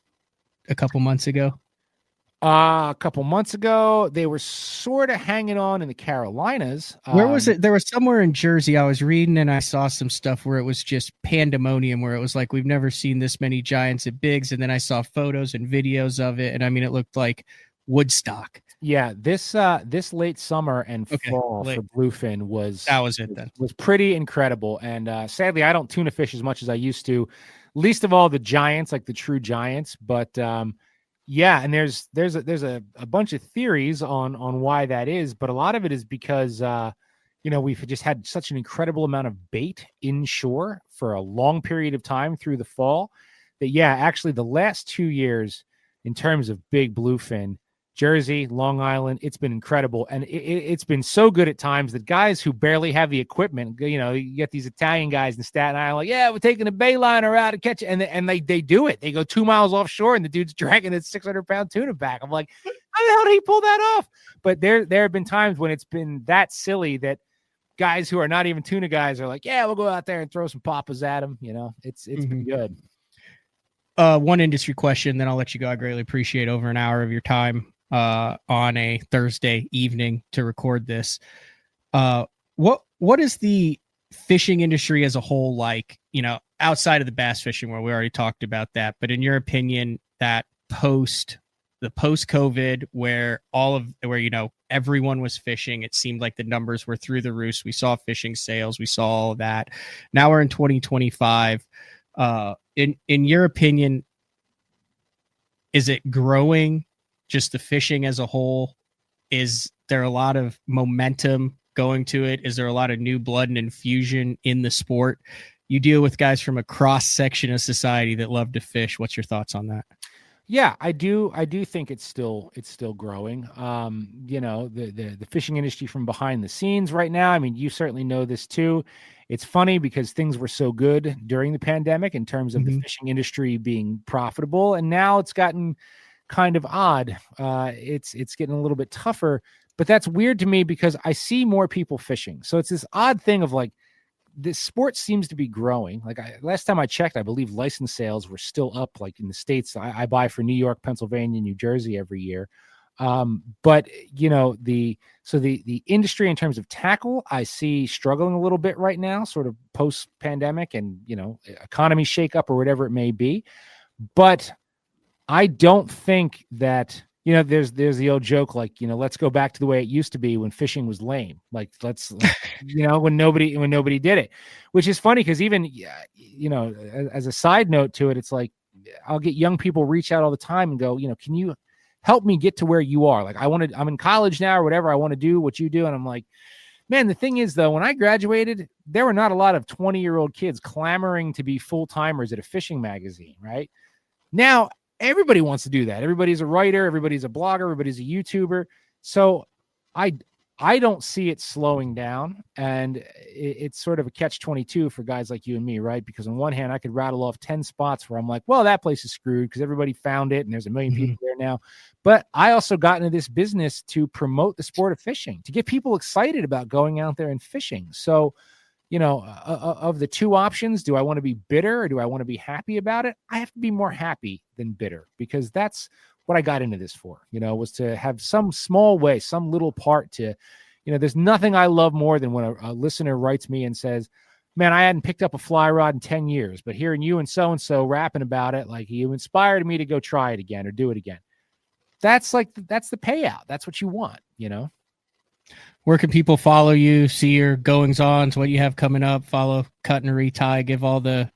a couple months ago? A couple months ago, they were sort of hanging on in the Carolinas. Where was it? There was somewhere in Jersey I was reading, and I saw some stuff where it was just pandemonium, where it was like, we've never seen this many giants at Biggs. And then I saw photos and videos of it, and I mean, it looked like Woodstock. Yeah, this late summer and fall for bluefin was pretty incredible. And sadly, I don't tuna fish as much as I used to, least of all the giants, like the true giants. But yeah, and there's a bunch of theories on why that is, but a lot of it is because we've just had such an incredible amount of bait inshore for a long period of time through the fall that actually the last 2 years in terms of big bluefin, Jersey, Long Island, it's been incredible. And it's been so good at times that guys who barely have the equipment, you get these Italian guys in Staten Island, like, yeah, we're taking a bayliner out to catch it. And they do it. They go 2 miles offshore and the dude's dragging a 600-pound tuna back. I'm like, how the hell did he pull that off? But there have been times when it's been that silly that guys who are not even tuna guys are like, yeah, we'll go out there and throw some papas at them. It's been good. One industry question, then I'll let you go. I greatly appreciate over an hour of your time on a Thursday evening to record this. What is the fishing industry as a whole like, outside of the bass fishing where we already talked about that, but in your opinion, that post-COVID where everyone was fishing, it seemed like the numbers were through the roof. We saw fishing sales, we saw all of that. Now we're in 2025. In your opinion, is it growing? Just the fishing as a whole? Is there a lot of momentum going to it? Is there a lot of new blood and infusion in the sport? You deal with guys from a cross section of society that love to fish. What's your thoughts on that? Yeah, I do think it's still growing. The fishing industry from behind the scenes right now, I mean, you certainly know this too. It's funny because things were so good during the pandemic in terms of the fishing industry being profitable, and now it's gotten kind of odd. It's getting a little bit tougher, but that's weird to me because I see more people fishing. So it's this odd thing of like, this sport seems to be growing. Like last time I checked, I believe license sales were still up. Like in the States, I buy for New York, Pennsylvania, New Jersey every year. But the industry in terms of tackle, I see struggling a little bit right now, sort of post pandemic and, economy shakeup or whatever it may be. But I don't think that, there's the old joke, like, let's go back to the way it used to be when fishing was lame. Like, when nobody did it, which is funny because even, as a side note to it, it's like, I'll get young people reach out all the time and go, can you help me get to where you are? Like, I'm in college now or whatever. I want to do what you do. And I'm like, man, the thing is though, when I graduated, there were not a lot of 20-year-old kids clamoring to be full-timers at a fishing magazine, right? Now, everybody wants to do that. Everybody's a writer, everybody's a blogger, everybody's a YouTuber. So I don't see it slowing down. And it's sort of a catch-22 for guys like you and me, right? Because on one hand, I could rattle off 10 spots where I'm like, well, that place is screwed because everybody found it and there's a million people there now. But I also got into this business to promote the sport of fishing, to get people excited about going out there and fishing. So, of the two options, do I want to be bitter or do I want to be happy about it? I have to be more happy than bitter because that's what I got into this for, was to have some small way, some little part to, there's nothing I love more than when a listener writes me and says, man, I hadn't picked up a fly rod in 10 years, but hearing you and so-and-so rapping about it, like you inspired me to go try it again or do it again. That's the payout. That's what you want, Where can people follow you, see your goings-ons, what you have coming up, follow Cut Retie, give all the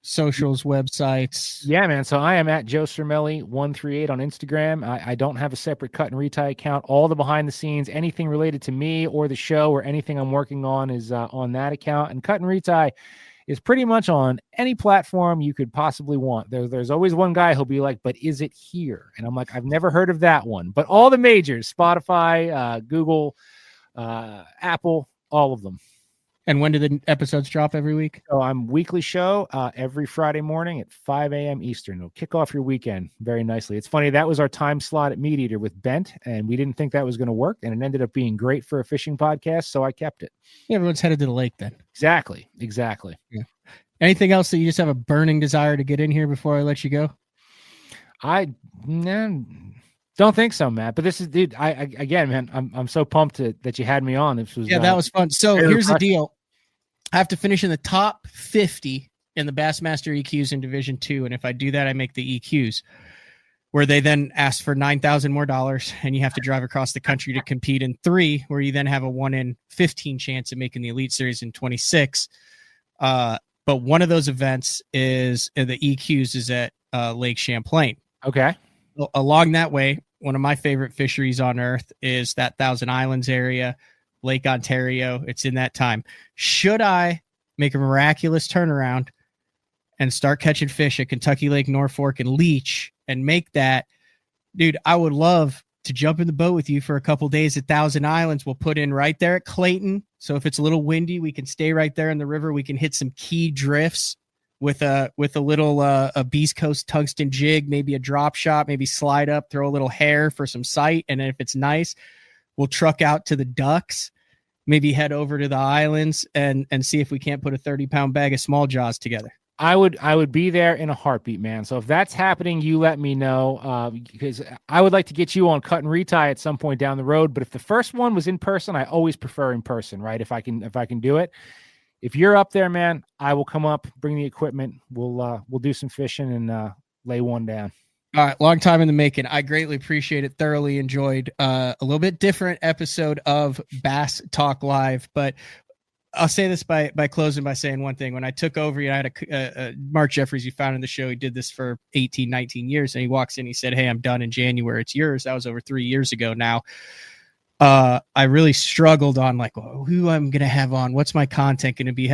socials, websites? Yeah, man. So I am at Joe Cermele 138 on Instagram. I don't have a separate Cut Retie account. All the behind the scenes, anything related to me or the show or anything I'm working on is on that account. And Cut Retie is pretty much on any platform you could possibly want. There's always one guy who'll be like, but is it here? And I'm like, I've never heard of that one. But all the majors, Spotify, Google, Apple, all of them. And when do the episodes drop every week? So I'm weekly show every Friday morning at 5 a.m. Eastern. It'll kick off your weekend very nicely. It's funny, that was our time slot at MeatEater with Bent, and we didn't think that was going to work, and it ended up being great for a fishing podcast, so I kept it. Yeah, everyone's headed to the lake then. Exactly. Yeah. Anything else that you just have a burning desire to get in here before I let you go? I don't think so, Matt. But this is, dude. Again, man, I'm so pumped that you had me on. This was that was fun. So here's the deal: I have to finish in the top 50 in the Bassmaster EQs in Division 2, and if I do that, I make the EQs, where they then ask for $9,000 more, and you have to drive across the country to compete in 3, where you then have a 1 in 15 chance of making the Elite Series in 26. But one of those events is the EQs is at Lake Champlain. Okay. Along that way, one of my favorite fisheries on earth is that Thousand Islands area, Lake Ontario. It's in that time. Should I make a miraculous turnaround and start catching fish at Kentucky Lake, Norfolk, and Leech and make that, dude, I would love to jump in the boat with you for a couple days at Thousand Islands. We'll put in right there at Clayton. So if it's a little windy, we can stay right there in the river. We can hit some key drifts with a little a Beast Coast tungsten jig, maybe a drop shot, maybe slide up, throw a little hair for some sight. And then if it's nice, we'll truck out to the Ducks, maybe head over to the islands and see if we can't put a 30-pound bag of small jaws together. I would be there in a heartbeat, man. So if that's happening, you let me know, because I would like to get you on Cut Retie at some point down the road. But if the first one was in person, I always prefer in person, right? If I can do it. If you're up there, man, I will come up, bring the equipment. We'll do some fishing and lay one down. All right, long time in the making. I greatly appreciate it. Thoroughly enjoyed a little bit different episode of Bass Talk Live, but I'll say this by closing by saying one thing. When I took over, I had a Mark Jeffries, you found in the show. He did this for 18, 19 years, and he walks in. He said, "Hey, I'm done in January. It's yours." That was over 3 years ago now. I really struggled on who I'm going to have on. What's my content going to be?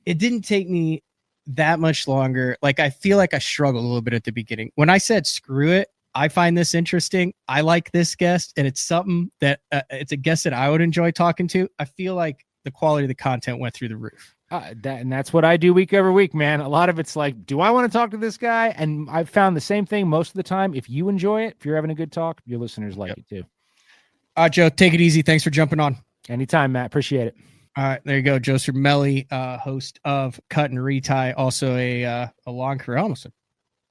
It didn't take me that much longer. I feel like I struggled a little bit at the beginning. When I said, screw it, I find this interesting. I like this guest, and it's something that it's a guest that I would enjoy talking to. I feel like the quality of the content went through the roof. That's what I do week over week, man. A lot of it's like, do I want to talk to this guy? And I've found the same thing most of the time. If you enjoy it, if you're having a good talk, your listeners like it too. Joe, take it easy. Thanks for jumping on. Anytime, Matt. Appreciate it. All right, there you go. Joe Cermele, host of Cut Retie, also a long career, almost a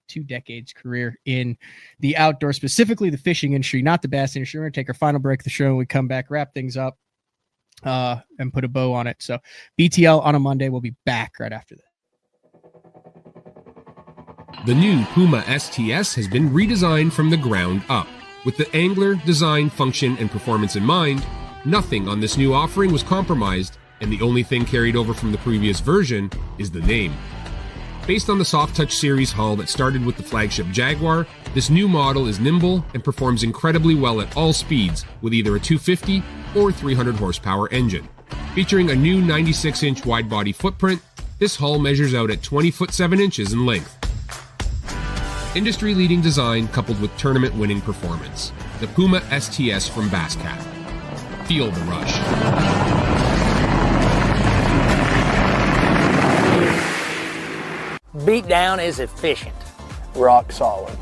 2 decades career in the outdoor, specifically the fishing industry, not the bass industry. We're going to take our final break of the show and we come back, wrap things up, and put a bow on it. So BTL on a Monday. We'll be back right after that. The new Puma STS has been redesigned from the ground up. With the angler, design, function, and performance in mind, nothing on this new offering was compromised, and the only thing carried over from the previous version is the name. Based on the Soft Touch series hull that started with the flagship Jaguar, this new model is nimble and performs incredibly well at all speeds with either a 250 or 300 horsepower engine. Featuring a new 96-inch wide-body footprint, this hull measures out at 20 foot 7 inches in length. Industry-leading design coupled with tournament-winning performance. The Puma STS from Basscat. Feel the rush. Beatdown is efficient. Rock solid.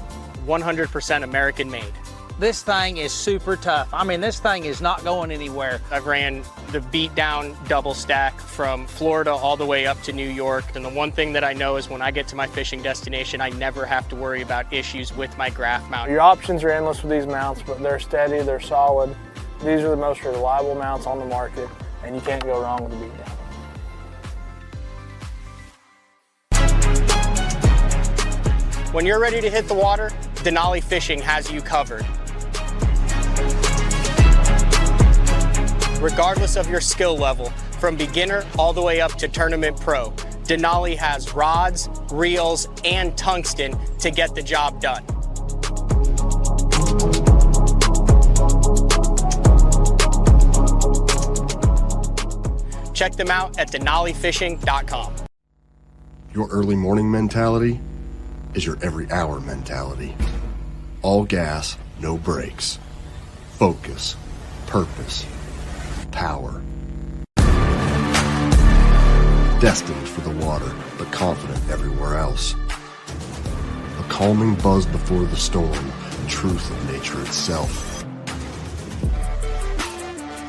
100% American made. This thing is super tough. I mean, this thing is not going anywhere. I've ran the Beatdown double stack from Florida all the way up to New York. And the one thing that I know is when I get to my fishing destination, I never have to worry about issues with my graph mount. Your options are endless with these mounts, but they're steady, they're solid. These are the most reliable mounts on the market, and you can't go wrong with the Beatdown. When you're ready to hit the water, Denali Fishing has you covered. Regardless of your skill level, from beginner all the way up to tournament pro, Denali has rods, reels, and tungsten to get the job done. Check them out at denalifishing.com. Your early morning mentality is your every hour mentality. All gas, no brakes. Focus, purpose, power. destined for the water, but confident everywhere else. A calming buzz before the storm, truth of nature itself.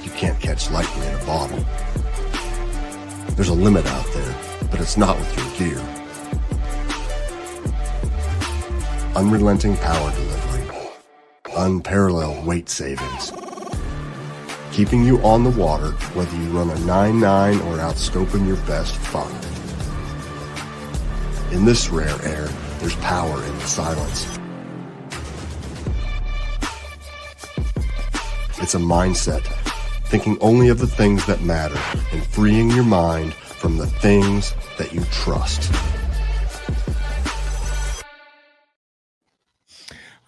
You can't catch lightning in a bottle. There's a limit out there, but it's not with your gear. Unrelenting power delivery. Unparalleled weight savings. Keeping you on the water, whether you run a 9.9 or outscoping your best 5. In this rare air, there's power in the silence. It's a mindset, thinking only of the things that matter and freeing your mind from the things that you trust.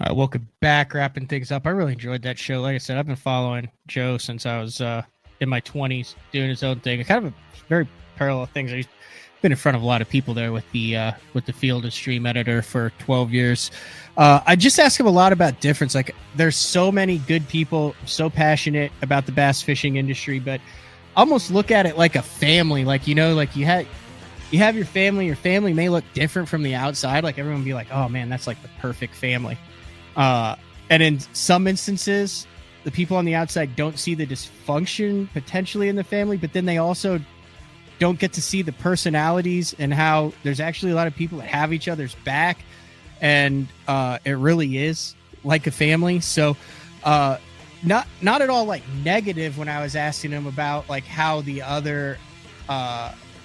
All right, welcome back, wrapping things up. I really enjoyed that show. Like I said, I've been following Joe since I was in my 20s, doing his own thing. Kind of a very parallel things. He's been in front of a lot of people there with the Field and Stream editor for 12 years. I just asked him a lot about difference. Like, there's so many good people, so passionate about the bass fishing industry, but almost look at it like a family. Like, you know, like you have your family may look different from the outside. Like, everyone would be like, oh man, that's like the perfect family. And in some instances, the people on the outside don't see the dysfunction potentially in the family, but then they also don't get to see the personalities and how there's actually a lot of people that have each other's back. And it really is like a family. So not at all like negative when I was asking him about like how the other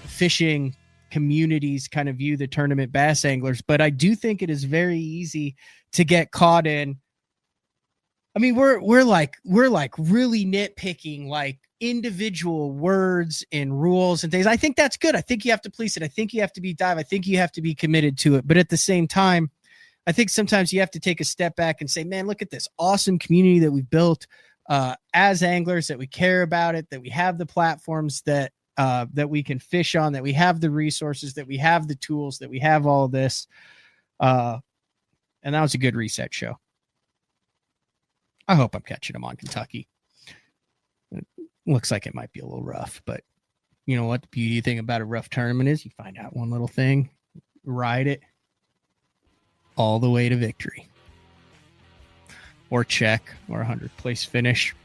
fishing communities kind of view the tournament bass anglers. But I do think it is very easy to get caught in. I mean, we're like really nitpicking like individual words and rules and things. I think that's good. I think you have to police it. I think you have to be dive. I think you have to be committed to it. But at the same time, I think sometimes you have to take a step back and say, man, look at this awesome community that we've built as anglers, that we care about it, that we have the platforms that we can fish on, that we have the resources, that we have the tools, that we have all of this. And that was a good reset show. I hope I'm catching them on Kentucky. It looks like it might be a little rough, but you know what the beauty thing about a rough tournament is? You find out one little thing, ride it all the way to victory. Or check, or 100th place finish.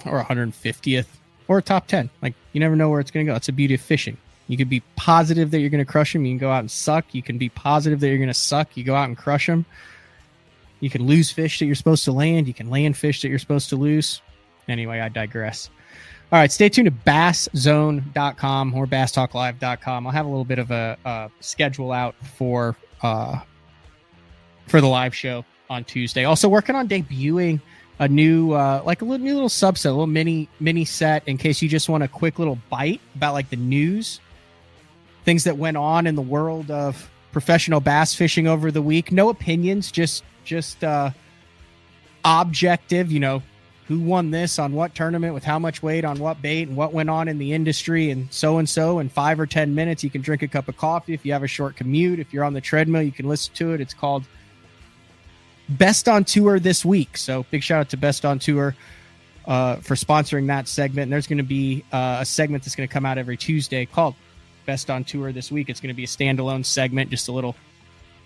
Or 150th. Or a top 10. Like, you never know where it's going to go. It's the beauty of fishing. You could be positive that you're going to crush them. You can go out and suck. You can be positive that you're going to suck. You go out and crush them. You can lose fish that you're supposed to land. You can land fish that you're supposed to lose. Anyway, I digress. All right, stay tuned to BassZone.com or BassTalkLive.com. I'll have a little bit of a schedule out for the live show on Tuesday. Also working on debuting a new, like a new little subset, a little mini set in case you just want a quick little bite about like the news, things that went on in the world of professional bass fishing over the week. No opinions, just objective, you know, who won this on what tournament with how much weight on what bait and what went on in the industry and so in 5 or 10 minutes. You can drink a cup of coffee. If you have a short commute, if you're on the treadmill, you can listen to it. It's called Best on Tour this week. So big shout out to Best on Tour for sponsoring that segment. And there's going to be a segment that's going to come out every Tuesday called Best on Tour this week. It's going to be a standalone segment, just a little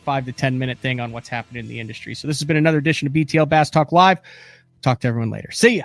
5 to 10 minute thing on what's happening in the industry. So this has been another edition of BTL Bass Talk Live. Talk to everyone later. See ya.